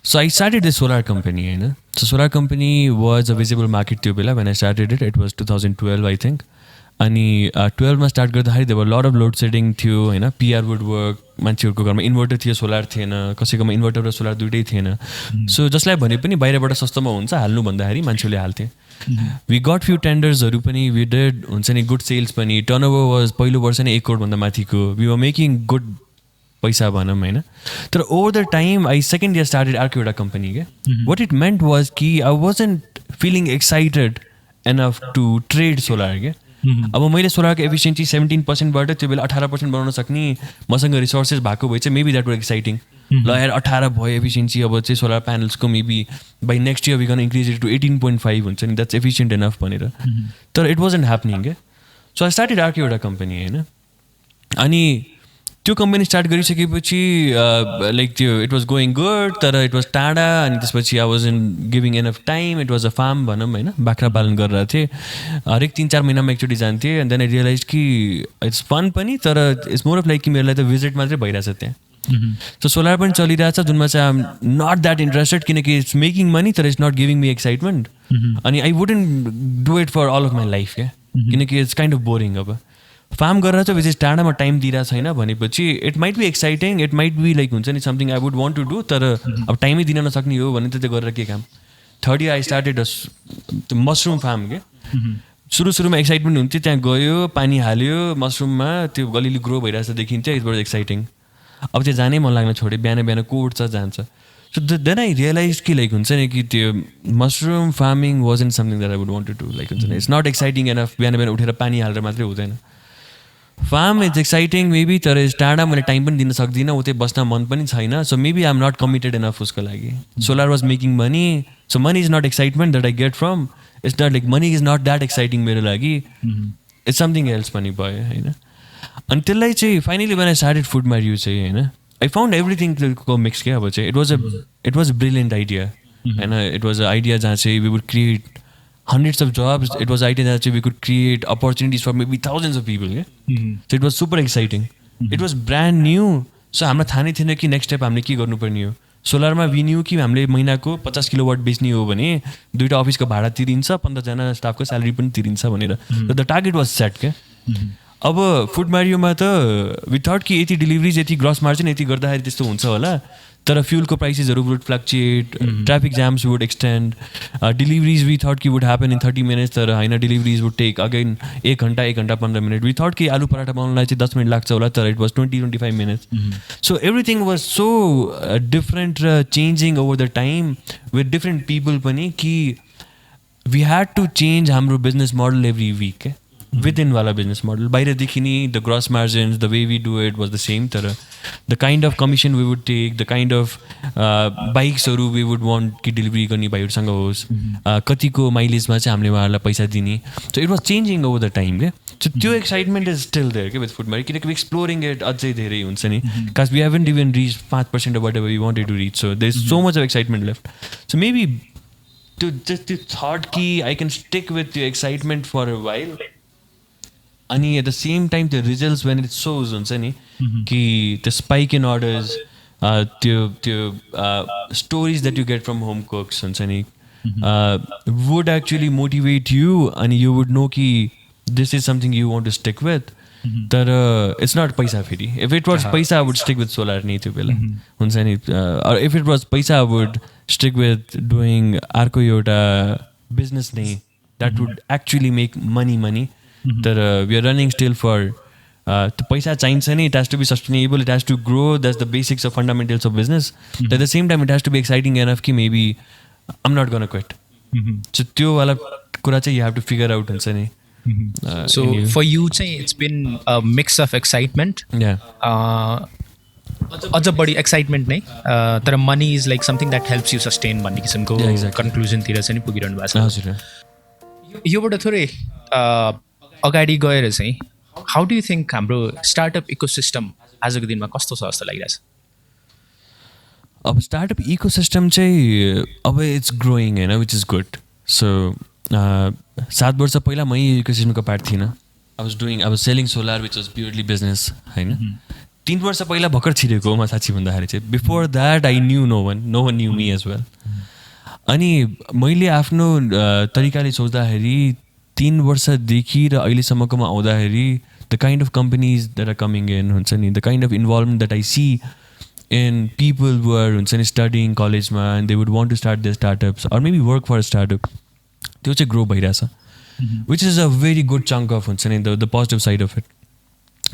so I started this solar company होइन so solar company was a visible market त्यो बेला when I started it was 2012 I think अनि 12मा start गर्दाखेरि देवर लट अफ लोड सेडिङ थियो होइन पिआर वुड वर्क मान्छेहरूको घरमा इन्भर्टर थियो सोलर थिएन कसैकोमा इन्भर्टर र सोलर दुइटै थिएन सो जसलाई भने पनि बाहिरबाट सस्तोमा हुन्छ हाल्नु भन्दाखेरि मान्छेले हाल्थे वी गट फ्यु टेन्डर्सहरू पनि वी डेड हुन्छ नि गुड सेल्स पनि टर्नओभर वाज पहिलो वर्ष नै 1 करोडभन्दा माथिको वी वर मेकिङ गुड पैसा भनौँ होइन तर over the time I second year started अर्को एउटा कम्पनी क्या वाट इट मेन्ट वाज कि I wasn't feeling excited enough to trade solar क्या अब मैले सोलरको एफिसियन्सी 17%बाट त्यो बेला 18% बनाउन सक्ने मसँग रिसोर्सेस भएको भए चाहिँ मेबी द्याट वर एक्साइटिङ ल यार 18 भयो एफिसियन्सी अब चाहिँ सोलर प्यानल्सको maybe by next year we gonna increase it to 18.5 हुन्छ नि द्याट्स एफिसियन्ट एनफ भनेर तर इट वाजन्ट ह्यापनिङ क्या सो आई स्टार्टेड अर्को एउटा कम्पनी होइन अनि त्यो कम्पनी स्टार्ट गरिसकेपछि लाइक त्यो इट वाज गोइङ गुड तर इट वाज टाढा अनि त्यसपछि I was in giving enough time it was a farm भनौँ होइन बाख्रा पालन गरिरहेको थिएँ हरेक 3-4 महिनामा एकचोटि जान्थेँ एन्ड देन आई रियलाइज कि इट्स फन पनि तर इट्स मोर अफ लाइक कि मेरो लागि त भिजिट मात्रै भइरहेछ त्यहाँ सो सोलर पनि चलिरहेछ जुनमा चाहिँ I am not that interested किनकि इट्स मेकिङ मनी तर it's not giving me excitement अनि I wouldn't do it for all of my life क्या किनकि इट्स काइन्ड अफ बोरिङ अब फार्म गरेर चाहिँ विशेष टाढामा टाइम दिइरहेको छैन भनेपछि it might be exciting it might be like हुन्छ नि something I would want to do तर अब टाइमै दिन नसक्ने हो भने त्यो गरेर के काम third year I started mushroom farm के सुरुमा एक्साइटमेन्ट हुन्थ्यो त्यहाँ गयो पानी हाल्यो मसरुममा त्यो अलिअलि ग्रो भइरहेछ देखिन्थ्यो इट वाज एक्साइटिङ अब त्यो जानै मन लाग्न छोड्यो बिहान को उठ्छ जान्छ सो देन आई रियलाइज कि लाइक हुन्छ नि कि त्यो mushroom farming was in something that I would want to do like हुन्छ नि इट्स नट एक्साइटिङ एनफ बिहान उठेर पानी हालेर मात्रै हुँदैन फार्म इज एक्साइटिङ मेबी तर टाढा मैले टाइम पनि दिन सक्दिनँ उतै बस्न मन पनि छैन so maybe I am not committed enough उसको लागि solar was making money so money is not excitement that I get from it's not like money is not that exciting मेरो लागि इट्स समथिङ एल्स पनि भयो होइन अनि त्यसलाई चाहिँ finally when I started Foodmario चाहिँ होइन आई फाउन्ड एभ्रिथिङको मिक्स क्या अब चाहिँ it was a brilliant idea होइन इट वाज अ आइडिया जहाँ चाहिँ we would create hundreds of jobs. It was idea that we could create opportunities for maybe thousands of people. Yeah? So it was super exciting. It was brand new. So हामीलाई थाहा नै थिएन कि next step हामीले के गर्नुपर्ने हो सोलरमा we knew कि हामीले महिनाको 50 किलोवाट बेच्ने हो भने 2टा अफिसको भाडा तिरिन्छ 15जना स्टाफको स्यालेरी पनि तिरिन्छ भनेर द टार्गेट वाज सेट क्या अब फुडमारियोमा त वी थट कि यति डेलिभरिज यति ग्रस मार्जिन यति गर्दाखेरि त्यस्तो हुन्छ होला तर फ्युलको प्राइसेसहरू would fluctuate traffic jams would extend deliveries we thought कि वुड ह्यापन इन 30 मिनट्स तर होइन डेलिभरिज वुड टेक अगेन 1 घन्टा 15 मिनट वी थट कि आलु पराठा बनाउनलाई चाहिँ 10 मिनट लाग्छ होला तर it was 20-25 minutes so everything was so different र changing over the time with different people पनि कि वी ह्याड टु चेन्ज हाम्रो business model every week within वाला business model बाहिरदेखि नि the gross margins the way we do it was the same तर the kind of commission we would take the kind of bikesहरू we would want कि delivery गर्ने भाइहरूसँग होस् कतिको माइलेजमा चाहिँ हामीले उहाँहरूलाई पैसा दिने so it was changing over the time क्या so त्यो excitement is still there क्या with Foodmario किनकि exploring it अझै धेरै हुन्छ नि because we haven't even reached 5% of whatever we wanted to reach so there's so much of excitement left so maybe to just the thought कि I can stick with the excitement for a while अनि at the same time त्यो results when it shows हुन्छ नि कि त्यो spike in orders त्यो stories that you get from home cooks हुन्छ नि वुड एक्चुली मोटिभेट यु अनि यु वुड नो कि this is something you want to stick with तर इट्स नट पैसा फेरि इफ इट वाज पैसा I would stick with solar नि त्यो बेला हुन्छ नि इफ इट वाज पैसा I would stick with doing अर्को एउटा बिजनेस नै that would actually make money तर we are running still for त्यो पैसा चाहिन्छ नि it has to be sustainable it has to grow that's the basics of fundamentals of business at the same time it has to be exciting enough कि maybe I'm not gonna quit so त्यो वाला कुरा चाहिँ you have to figure out हुन्छ नि
so for you चाहिँ it's been a mix of excitement अझ बढी एक्साइटमेन्ट नै तर money is like something that helps you sustain भन्ने किसिमको कन्क्लुजनतिर चाहिँ नि पुगिरहनु भएको छ योबाट थोरै अगाडि गएर चाहिँ हाउ डु यु थिङ्क हाम्रो स्टार्टअप इकोसिस्टम आजको दिनमा कस्तो छ जस्तो लागिरहेछ
अब स्टार्टअप इकोसिस्टम चाहिँ अब इट्स ग्रोइङ होइन विच इज गुड सो 7 वर्ष पहिला मै इकोसिस्टमको पार्ट थिइनँ I was selling solar which was purely business होइन 3 वर्ष पहिला भर्खर छिरेको म साँच्ची भन्दाखेरि चाहिँ before that I knew no one knew me as well अनि मैले आफ्नो तरिकाले सोच्दाखेरि 3 वर्षदेखि र अहिलेसम्मकोमा आउँदाखेरि the kind of companies that are coming in हुन्छ नि the kind of involvement that I see in people were हुन्छ नि स्टडिङ कलेजमा and they would want to start the startups or maybe work for startup त्यो चाहिँ grow भइरहेछ which is a very good chunk of हुन्छ नि the positive side of it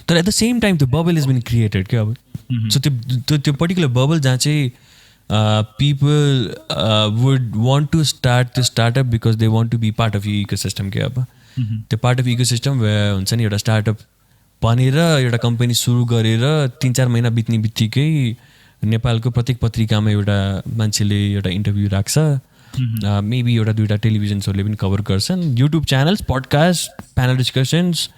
तर at the same time त्यो bubble is been created क्या अब so त्यो पर्टिकुलर बबल जहाँ चाहिँ people would want to start the startup because they want to be part of your ecosystem के अब त्यो पार्ट अफ इकोसिस्टम हुन्छ नि एउटा स्टार्टअप भनेर एउटा कम्पनी सुरु गरेर 3-4 महिना बित्ने बित्तिकै नेपालको प्रत्येक पत्रिकामा एउटा मान्छेले एउटा इन्टरभ्यू राख्छ, मेबी एउटा 2टा टेलिभिजन्सहरूले पनि कभर गर्छन्, YouTube channels, podcast, panel discussions,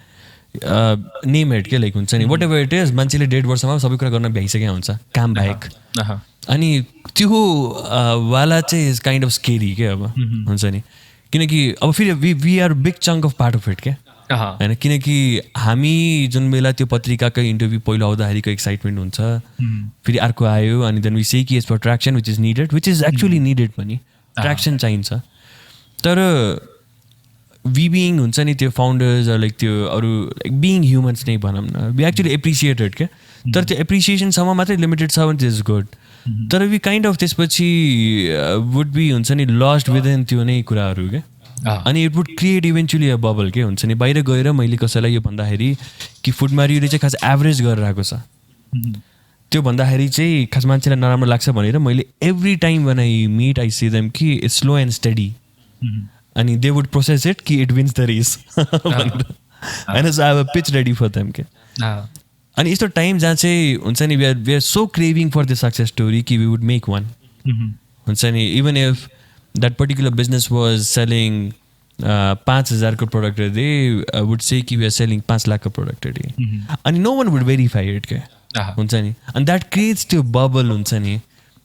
name head के लाइक हुन्छ नि, वाट एभर इट इज, मान्छेले 1.5 वर्षमा सबै कुरा गर्न भ्याइसकेको हुन्छ काम बाहेक। अनि त्यो वाला चाहिँ इज काइन्ड अफ स्केरी के अब हुन्छ नि, किनकि अब फेरि we are big chunk of part of it क्या होइन, किनकि हामी जुन बेला त्यो पत्रिकाकै इन्टरभ्यू पहिलो आउँदाखेरिको एक्साइटमेन्ट हुन्छ, फेरि अर्को आयो अनि देन वी से कि is for traction which is needed, which is actually needed पनि, ट्र्याक्सन चाहिन्छ। तर वी बिङ हुन्छ नि त्यो फाउन्डर्स लाइक त्यो अरू लाइक बिङ ह्युमन्स नै भनौँ न, वी एक्चुली एप्रिसिएटेड क्या, तर त्यो एप्रिसिएसनसम्म मात्रै लिमिटेड छ भने इज गुड, तर वी काइन्ड अफ त्यसपछि वुड बी हुन्छ नि लस्ट विदिन त्यो नै कुराहरू क्या, अनि it would create eventually a bubble के हुन्छ नि, बाहिर गएर मैले कसैलाई यो भन्दाखेरि कि फुडमारियोले चाहिँ खास एभरेज गरेर आएको छ, त्यो भन्दाखेरि चाहिँ खास मान्छेलाई नराम्रो लाग्छ भनेर मैले every time when I meet I see them कि इट्स स्लो एन्ड स्टडी, अनि दे वुड प्रोसेस इट कि इट विन्स द रेस भनेर, होइन, so I have a pitch ready for them के। अनि यस्तो टाइम जहाँ चाहिँ हुन्छ नि we are so craving for the success story कि वी वुड मेक वान हुन्छ नि, even if that particular business was selling 5,000 को प्रोडक्ट दे वुड से कि वी आर सेलिङ 5 लाख को प्रोडक्ट डे, अनि no one would verify it क्या हुन्छ नि, अनि द्याट क्रिएट्स त्यो बबल हुन्छ नि,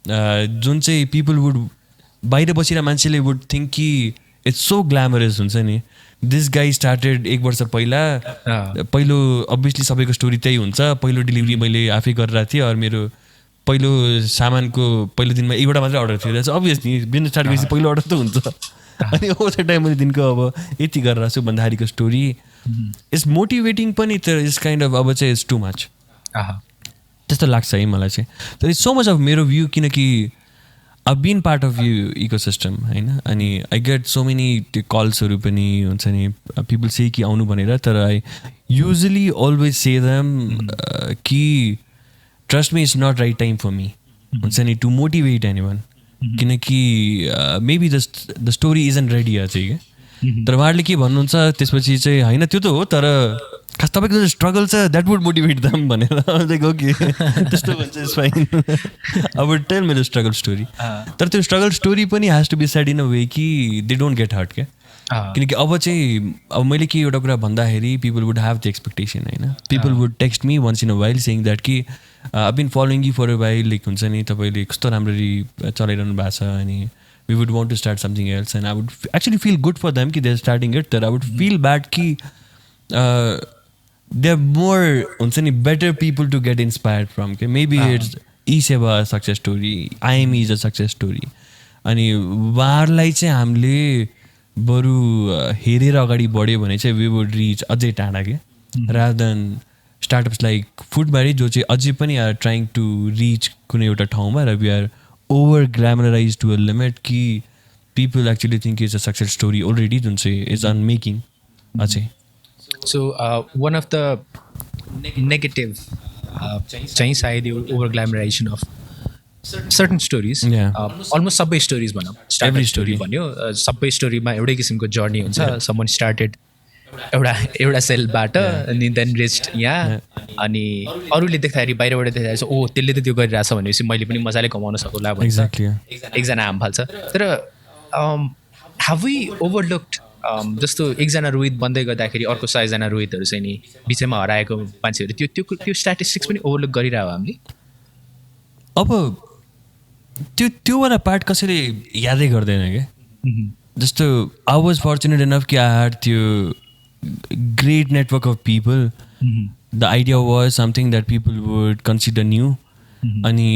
जुन चाहिँ पिपल वुड बाहिर बसेर मान्छेले वुड थिङ्क कि इट्स सो ग्ल्यामरस हुन्छ नि, दिस गाई स्टार्टेड 1 वर्ष पहिला, पहिलो अभियसली सबैको स्टोरी त्यही हुन्छ, पहिलो डेलिभरी मैले आफै गरिरहेको थिएँ, अरू मेरो पहिलो सामानको पहिलो दिनमा एउटा मात्रै अर्डर थियो, द्याट्स अभियसली बिजनेस स्टार्ट गरेपछि पहिलो अर्डर त हुन्छ, अनि ओभर टाइम मैले दिनको अब यति गरिरहेको छु भन्दाखेरिको स्टोरी इट्स मोटिभेटिङ पनि, तर इट्स काइन्ड अफ अब चाहिँ इट्स टु मच त्यस्तो लाग्छ है मलाई चाहिँ, तर इट्स सो मच अफ मेरो भ्यू, किनकि I been part of you ecosystem होइन, अनि आई गेट सो मेनी त्यो कल्सहरू पनि हुन्छ नि, पिपल से कि आउनु भनेर, तर I usually always say them कि trust me it's not right time for me हुन्छ नि टु मोटिभेट एनीवन, किनकि maybe the story isn't ready अझै क्या, तर उहाँहरूले के भन्नुहुन्छ त्यसपछि चाहिँ होइन त्यो त हो, तर खास तपाईँको जो स्ट्रगल छ द्याट वुड मोटिभेट देम भनेर ओके त्यस्तो भन्छ इट्स फाइन, अब टेल मेरो स्ट्रगल स्टोरी, तर त्यो स्ट्रगल स्टोरी पनि has to be said in a way कि दे डोन्ट गेट हर्ट क्या, किनकि अब चाहिँ अब मैले के एउटा कुरा भन्दाखेरि people would have the expectation होइन, people would text me once in a while saying that कि I been following you for a while, like हुन्छ नि तपाईँले कस्तो राम्ररी चलाइरहनु भएको छ, अनि we would want to start something else, and I would actually feel good for them कि दे आर स्टार्टिङ इट, तर आई वुड फिल ब्याड कि दे आर मोर हुन्छ नि better people to get inspired from के, maybe it's eSewa success story, IME is a success story, अनि उहाँहरूलाई चाहिँ हामीले बरु हेरेर अगाडि बढ्यो भने चाहिँ वी वुड रिच अझै टाढा के, रादर देन स्टार्टअप्स लाइक फुडमारी जो चाहिँ अझै पनि आर ट्राइङ टु रिच कुनै एउटा ठाउँमा, र we are over glamorize to a limit कि people actually think is a success story already, जुन चाहिँ इज अन मेकिङ अझै।
So one of the negative चाहिँ सायद यो over glamorization of certain stories, almost सबै स्टोरिज भनौँ, स्टार्टअप स्टोरी भन्यो, सबै स्टोरीमा एउटै किसिमको जर्नी हुन्छ, समवन स्टार्टेड एउटा सेलबाट अनि देन रेस्ट यहाँ, अनि अरूले देख्दाखेरि बाहिरबाट देख्दाखेरि चाहिँ ओ त्यसले त त्यो गरिरहेछ भनेपछि मैले पनि मजाले कमाउन सकौँला भन्छ एकजना हाम फाल्छ, तर have we overlooked जस्तो एकजना रोहित बन्दै गर्दाखेरि अर्को 100जना रोहितहरू चाहिँ नि बिचैमा हराएको मान्छेहरू त्यो स्ट्याटिस्टिक्स पनि ओभरलुक गरिरहेको हामीले,
अब त्योवाला पार्ट कसैले यादै गर्दैन क्या, जस्तो आई वाज फर्चुनेट इनफ कि आई ह्याड त्यो great network of people, the idea was something that people would consider new, अनि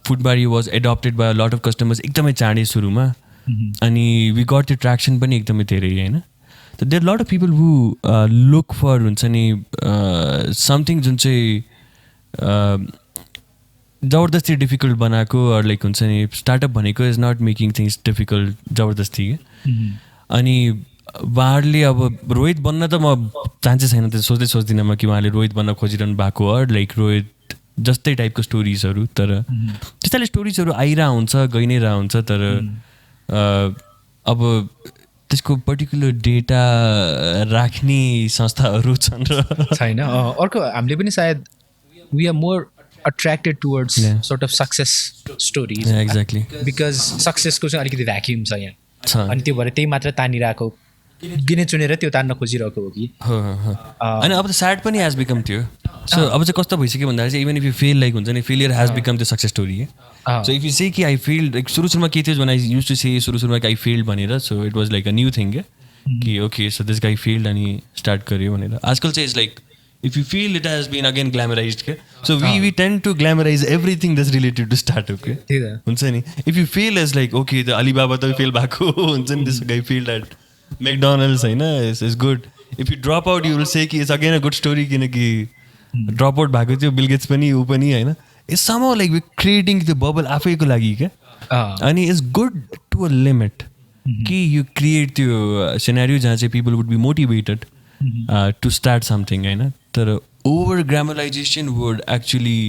Foodmario was adapted by lot of customers एकदमै चाँडै सुरुमा, अनि वी गट त्यो ट्र्याक्सन पनि एकदमै धेरै होइन, त there lot of people who look for हुन्छ नि समथिङ जुन चाहिँ जबरजस्ती डिफिकल्ट बनाएको, अरू लाइक हुन्छ नि स्टार्टअप भनेको is not making things difficult जबरजस्ती क्या, अनि उहाँहरूले अब रोहित बन्न त म चान्सेस छैन त्यो सोच्दिनँ म कि उहाँले रोहित बन्न खोजिरहनु भएको हो, लाइक रोहित जस्तै टाइपको स्टोरिजहरू, तर त्यस्तै स्टोरिजहरू आइरह हुन्छ गइ नै रह हुन्छ, तर अब त्यसको पर्टिकुलर डेटा राख्ने संस्थाहरू छन् र
छैन अर्को हामीले पनि सायद we are more attracted towards sort of success stories
exactly
because सक्सेसको चाहिँ अलिकति भ्याक्युम छ यहाँ
छ
अनि त्यो भएर त्यही मात्र तानिरहेको गिने चुनेर त्यो तान्न खोजिरहेको हो कि
अनि अब त स्याड पनि हेज बिकम थियो सो अब चाहिँ कस्तो भइसक्यो भन्दाखेरि चाहिँ even if you fail like हुन्छ नि फेलियर हेज बिकम त्यो success story so if you say कि आई फेल लाइक सुरुमा के थियो भने आई युज टु से सुरुमा आई फेल्ड भनेर so it was like a new thing कि okay so this guy failed अनि स्टार्ट गर्यो भनेर आजकल चाहिँ it's like if you feel it has been again glamorized so we tend to glamorize everything that's related to startup huncha ni if you feel as like okay the Alibaba ta fail bhako huncha ni this guy failed at McDonald's haina is good if you drop out you will say ki it's again a good story kinaki drop out bhako थियो Bill Gates pani u pani haina it's somehow like we creating the bubble afai ko lagi and it's good to a limit ki you create the scenario jaha चाहिँ people would be motivated to start something haina तर over glamorization would actually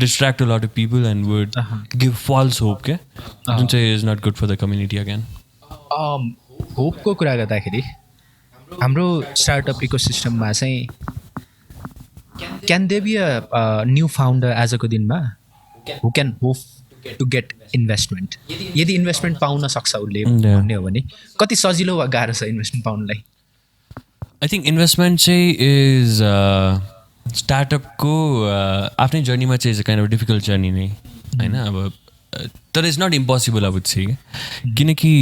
distract a lot of people and would give false hope जुन चाहिँ is not good for the community again
होपको कुरा गर्दाखेरि हाम्रो startup इकोसिस्टममा चाहिँ can they be a new founder आजको दिनमा who can hope to get investment यदि इन्भेस्टमेन्ट पाउन सक्छ उसले भन्ने हो भने कति सजिलो वा गाह्रो छ इन्भेस्टमेन्ट पाउनलाई
आई थिङ्क इन्भेस्टमेन्ट चाहिँ इज स्टार्टअपको आफ्नै जर्नीमा चाहिँ is kind of difficult journey नै होइन अब तर इज नट इम्पोसिबल अब चाहिँ किनकि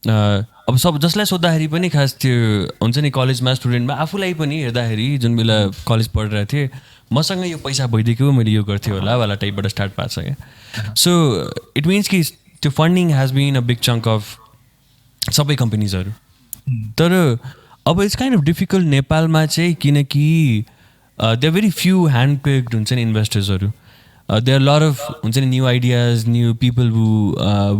अब सब जसलाई सोद्धाखेरि पनि खास त्यो हुन्छ नि कलेजमा स्टुडेन्टमा आफूलाई पनि हेर्दाखेरि जुन बेला कलेज पढिरहेको थिएँ मसँग यो पैसा भइदिएको मैले यो गर्थेँ होला वाला टाइपबाट स्टार्ट पाएको छ क्या सो इट मिन्स कि त्यो funding has been a big chunk of सबै कम्पनीजहरू तर अब इट्स काइन्ड अफ डिफिकल्ट नेपालमा चाहिँ किनकि they are very few handpicked हुन्छ नि इन्भेस्टर्सहरू दे आर लट अफ हुन्छ नि new ideas new people who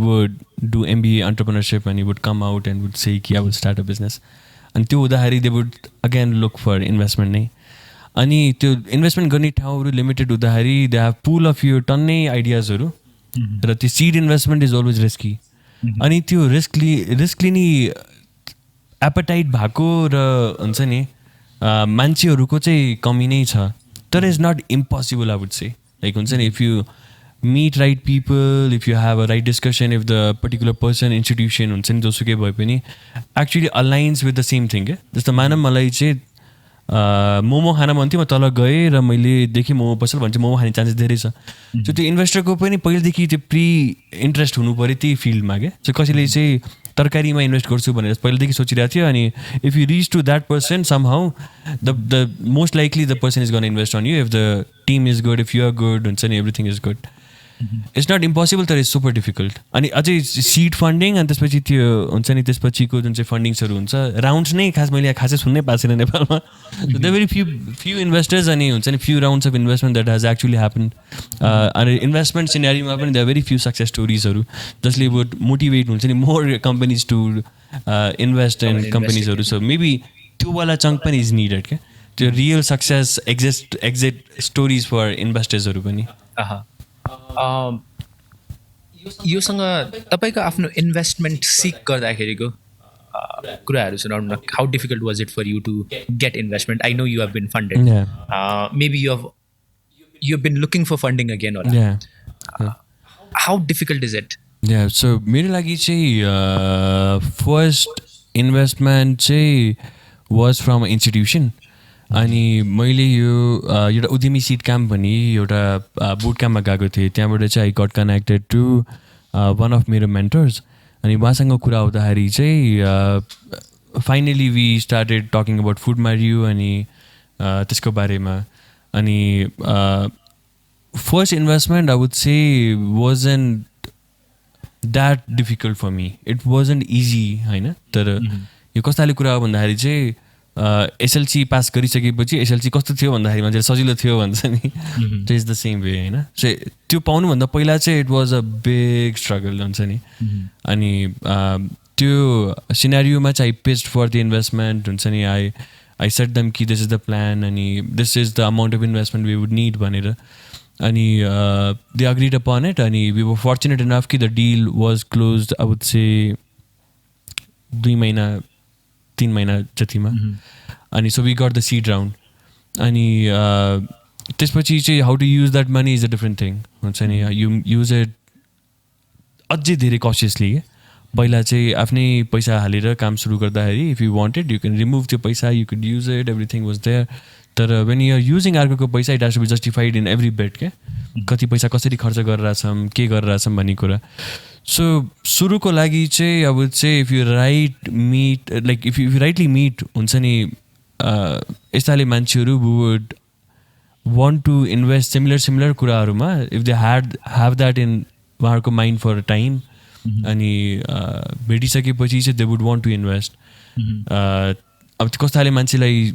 would do MBA entrepreneurship अनि would come out and would say कि I would start a business अनि त्यो हुँदाखेरि they would again look for investment नै अनि त्यो इन्भेस्टमेन्ट गर्ने ठाउँहरू लिमिटेड हुँदाखेरि दे हेभ पुल अफ यो टन्नै आइडियाजहरू र त्यो seed investment is always risky अनि त्यो रिस्क लिने एपेटाइट भएको र हुन्छ नि मान्छेहरूको चाहिँ कमी नै छ तर is not impossible I would say like हुन्छ नि if you meet right people, if you have a right discussion, if the particular person, institution हुन्छ नि जोसुकै भए पनि actually aligns with the same thing जस्तो मानव मलाई चाहिँ मोमो खान मन थियो म तल गएँ र मैले देखेँ मोमो पसल भन्छ मोमो खाने चान्सेस धेरै छ सो त्यो इन्भेस्टरको पनि पहिलेदेखि त्यो प्री इन्ट्रेस्ट हुनु पऱ्यो त्यही फिल्डमा क्या सो कसैले चाहिँ तरकारीमा इन्भेस्ट गर्छु भनेर पहिलेदेखि सोचिरहेको थियो अनि if you reach to that person somehow the most likely the person is gonna invest on you if the team is good if you are good हुन्छ नि everything is good it's not impossible तर it's super difficult अनि अझै seed funding अनि त्यसपछि त्यो हुन्छ नि त्यसपछिको जुन चाहिँ फन्डिङ्सहरू हुन्छ राउन्ड्स नै खास मैले खासै सुन्नै पाएको छैन नेपालमा दे भेरी फ्यु इन्भेस्टर्स अनि हुन्छ नि few rounds of investment that has actually happen अनि इन्भेस्टमेन्ट सिनेरीमा पनि they are very few success स्टोरिजहरू जसले वुड मोटिभेट हुन्छ नि more companies to invest in कम्पनीजहरू सो मेबी त्योवाला चङ्क पनि इज निडेड क्या त्यो real success exit stories for इन्भेस्टर्सहरू पनि
योसँग तपाईँको आफ्नो इन्भेस्टमेन्ट सिक गर्दाखेरिको कुराहरू सुनाउनु न how difficult was it for you to get investment I know you have been funded maybe you have been looking for funding again होला how difficult is it
so मेरो लागि चाहिँ फर्स्ट इन्भेस्टमेन्ट चाहिँ was from institution अनि मैले यो एउटा उद्यमी सिड क्याम्प भन्ने एउटा बुट क्याम्पमा गएको थिएँ त्यहाँबाट चाहिँ I got connected to one of मेरो मेन्टर्स अनि उहाँसँग कुरा हुँदाखेरि चाहिँ finally we started talking about Foodmario अनि त्यसको बारेमा अनि first investment I would say wasn't that difficult for me it wasn't easy होइन तर यो कस्ताले कुरा हो भन्दाखेरि चाहिँ एसएलसी पास गरिसकेपछि एसएलसी कस्तो थियो भन्दाखेरि मान्छे सजिलो थियो भन्छ नि त्यो इज द सेम वे होइन सो त्यो पाउनुभन्दा पहिला चाहिँ it was a big struggle हुन्छ नि अनि त्यो सिनेरियोमा चाहिँ I pitched for the investment हुन्छ नि आई सेट देम कि दिस इज द प्लान अनि this is the amount of investment we would need भनेर अनि दे अग्रिड अपन इट अनि वी वर फर्चुनेट इनफ कि the deal was closed I would say 2 महिना 3 महिना जतिमा. अनि so we got the seed round. अनि त्यसपछि चाहिँ how to use that money is a different thing हुन्छ नि. यु युज इट अझै धेरै कसियसली के. पहिला चाहिँ आफ्नै पैसा हालेर काम सुरु गर्दाखेरि if you wanted you can remove त्यो पैसा, you can use it, everything was there. तर वेन यु आर युजिङ अर्कोको पैसा it has to be justified in every bet क्या. कति पैसा कसरी खर्च गरिरहेछौँ, के गरिरहेछौँ भन्ने कुरा. सो सुरुको लागि चाहिँ अब चाहिँ if you right meet like if you rightly meet हुन्छ नि यस्ताले मान्छेहरू who would want to invest similar कुराहरूमा if they have that in उहाँहरूको माइन्ड फर टाइम. अनि भेटिसकेपछि चाहिँ they would want to invest. अब कस्तो खाले मान्छेलाई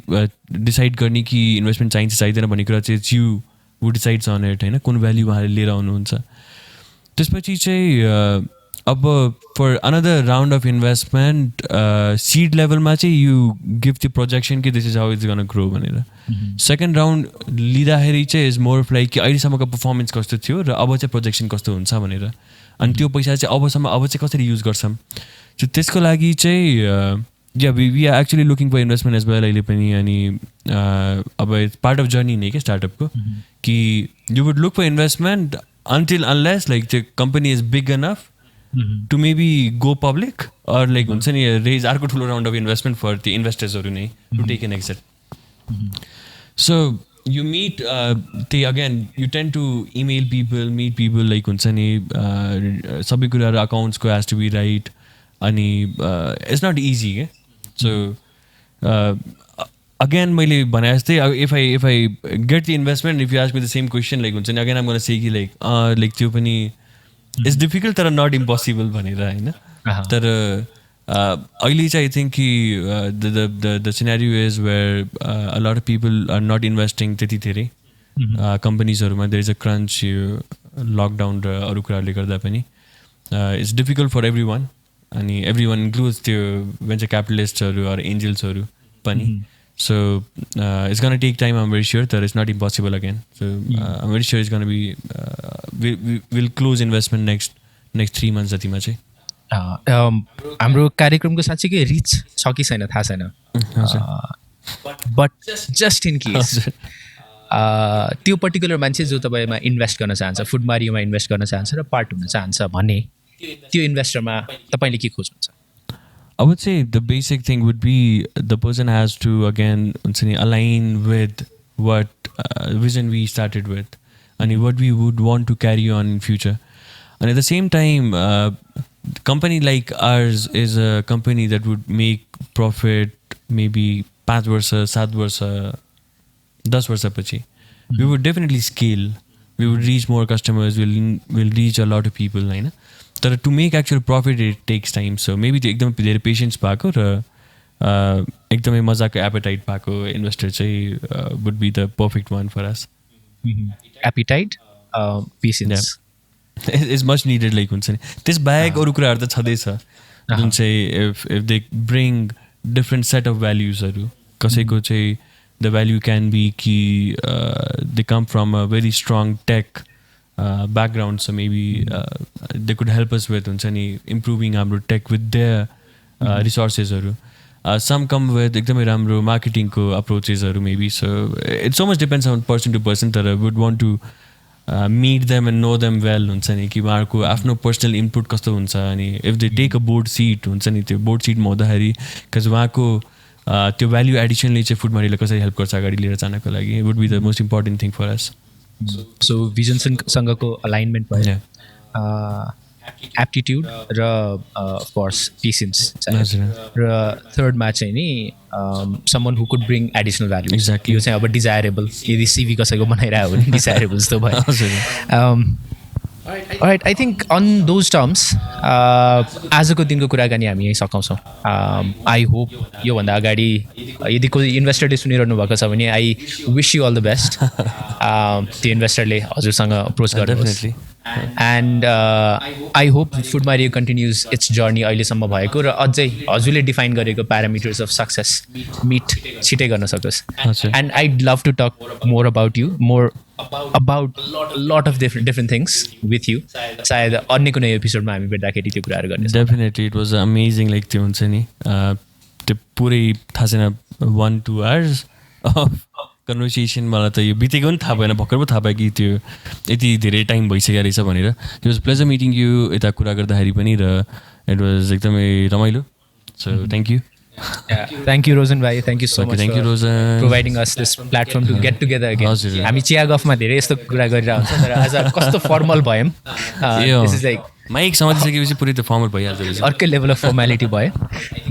डिसाइड गर्ने कि इन्भेस्टमेन्ट चाहिन्छ चाहिँदैन भन्ने कुरा चाहिँ you would decides on it होइन, कुन भ्याल्यु उहाँले लिएर आउनुहुन्छ. त्यसपछि चाहिँ अब for another round of investment seed लेभलमा चाहिँ यु गिभ त्यो प्रोजेक्सन कि this is how it's gonna grow भनेर. सेकेन्ड राउन्ड लिँदाखेरि चाहिँ इज मोर अफ लाइक कि अहिलेसम्मको पर्फर्मेन्स कस्तो थियो र अब चाहिँ प्रोजेक्सन कस्तो हुन्छ भनेर. अनि त्यो पैसा चाहिँ अब चाहिँ कसरी युज गर्छौँ. सो त्यसको लागि चाहिँ we are actually looking for investment as well अहिले पनि. अनि अब इट्स पार्ट अफ जर्नी नै क्या स्टार्टअपको कि you would look for investment until unless like the company is big enough to maybe go public or like हुन्छ नि raise अर्को ठुलो round of investment for the investors हरू नै to take an exit. So you meet they again you tend to email people, meet people like हुन्छ नि सबै कुराहरू accounts को has to be right. अनि it's not easy के. So again मैले भने जस्तै if I get the investment, if you ask me the same question like हुन्छ नि again I'm going to say कि like त्यो पनि it's difficult तर not impossible भनेर होइन. तर अहिले चाहिँ I think कि the scenario is where a lot of people are not investing त्यति धेरै कम्पनीजहरूमा. there is a crunch, lockdown र अरू कुराहरूले गर्दा पनि it's difficult for everyone. अनि everyone includes त्यो venture capitalists or angelsहरू पनि. So it's going to take time, I'm very sure, that it's not impossible again. So I'm very sure it's going to be we'll close investment next 3 months जतिमा चाहिँ.
हाम्रो कार्यक्रमको साँच्चीकै rich छ कि छैन थाहा छैन, बट जस्ट इन केस त्यो पर्टिकुलर मान्छे जो तपाईँमा इन्भेस्ट गर्न चाहन्छ, फुडमारियोमा इन्भेस्ट गर्न चाहन्छ र पार्ट हुन चाहन्छ भने त्यो इन्भेस्टरमा तपाईँले के खोज्नुहुन्छ?
I would say the basic thing would be the person has to again align with what vision we started with and what we would want to carry on in future. And at the same time, company like ours is a company that would make profit maybe 5 वर्ष 7 वर्ष 10 वर्षपछि. We would definitely scale. We would reach more customers. We'll reach a lot of people होइन. तर to make actual profit it takes time. So maybe त्यो एकदमै धेरै patience भएको र एकदमै मजाको एपेटाइट भएको इन्भेस्टर चाहिँ would be the perfect one for us.
Appetite, patience
is much needed like हुन्छ नि. त्यस बाहेक अरू कुराहरू त छँदैछ जुन चाहिँ if they bring different set of भ्याल्युजहरू. कसैको चाहिँ द भ्याल्यु क्यान बी कि they come from a very strong tech background, so maybe they could help us with हुन्छ नि improving हाम्रो tech with their resources हरू. Some come with एकदमै राम्रो marketing को approaches हरू maybe. So it so much depends on person to person. तर would want to meet them and know them well हुन्छ नि कि उहाँहरूको आफ्नो पर्सनल इनपुट कस्तो हुन्छ. अनि if they take a board seat हुन्छ नि त्यो बोर्ड सिटमा हुँदाखेरि बिकज उहाँको त्यो भ्याल्यु एडिसनले चाहिँ फुडमारीलाई कसरी हेल्प गर्छ अगाडि लिएर जानको लागि would be the most important thing for us.
So भिजनसँगको अलाइनमेन्ट भयो, एप्टिट्युड र अफकोर्स पेसेन्स र थर्डमा चाहिँ नि someone who could bring additional value. यो चाहिँ अब डिजायरेबल, यदि सिभी कसैको बनाइरहेको भने डिजायरेबल जस्तो भयो. Right, I think on those terms आजको दिनको कुराकानी हामी यहीँ सघाउँछौँ. आई होप योभन्दा अगाडि यदि कोही इन्भेस्टरले सुनिरहनु भएको छ भने I wish you all the best. त्यो इन्भेस्टरले हजुरसँग अप्रोच गर्नुहोस्
Definitely.
And I hope food Mario continues its journey अहिलेसम्म भएको र अझै हजुरले डिफाइन गरेको प्यारामिटर्स अफ सक्सेस मिट छिटै गर्न सकोस्
हजुर.
And I'd love to talk more about you more about lot of different things with you सायद अन्य कुनै एपिसोडमा हामी भेट्दाखेरि त्यो कुराहरू गर्नेछौँ
definitely it was amazing like त्यो हुन्छ नि त्यो पुरै थाहा छैन 1-2 hours अफ कन्भर्सेसन मलाई त यो बितेको पनि थाहा भएन भर्खर पो थाहा पायो कि त्यो यति धेरै टाइम भइसकेको रहेछ भनेर it was pleasure meeting you यता कुरा गर्दाखेरि पनि र इट वाज एकदमै रमाइलो so thank you
thank you Rojan भाइ thank you so much
thank you Rojan
providing us this platform to get together
हजुर.
अगेन हामी चिया गफमा धेरै यस्तो कुरा गरिरहेको हुन्छ तर आज कस्तो फर्मल भयौँ दिस इज लाइक
माइक समातिसकेपछि पुरै त फर्मल भइहाल्छ रहेछ
अर्कै लेभल अफ फर्मालिटी भयो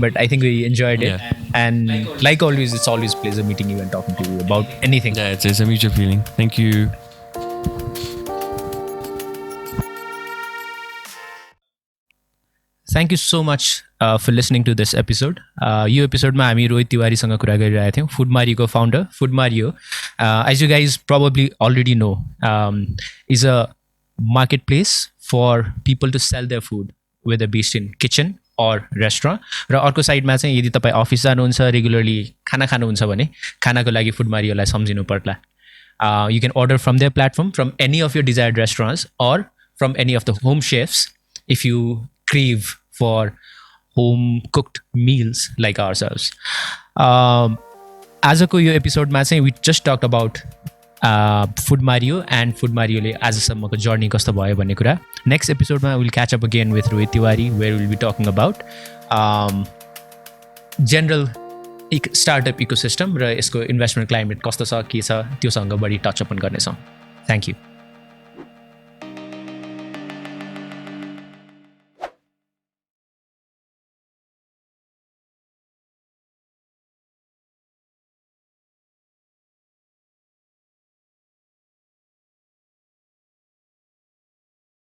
but I think we enjoyed it and like always it's always pleasure meeting you and talking to you about anything
it's a mutual feeling thank you
thank you so much for listening to this episode यो एपिसोडमा हामी रोहित तिवारीसँग कुरा गरिरहेका थियौँ फुडमारीको founder Foodmario as you guys probably already no is a market place for people to sell their food whether based in kitchen or restaurant र अर्को साइडमा चाहिँ यदि तपाईँ अफिस जानुहुन्छ रेगुलरली खाना खानुहुन्छ भने खानाको लागि फुडमारियोलाई सम्झिनु पर्ला you can order from their platform from any of your desired restaurants or from any of the home chefs if you crave for home cooked meals like ourselves. आजको यो एपिसोडमा चाहिँ we just talked about Foodmario and Foodmarioले आजसम्मको journey कस्तो भयो भन्ने कुरा. Next एपिसोडमा we'll catch up again with Rohit Tiwari where we'll be talking about general startup ecosystem र यसको इन्भेस्टमेन्ट क्लाइमेट कस्तो छ के छ त्योसँग बढी टच अप गर्नेछौँ. Thank you.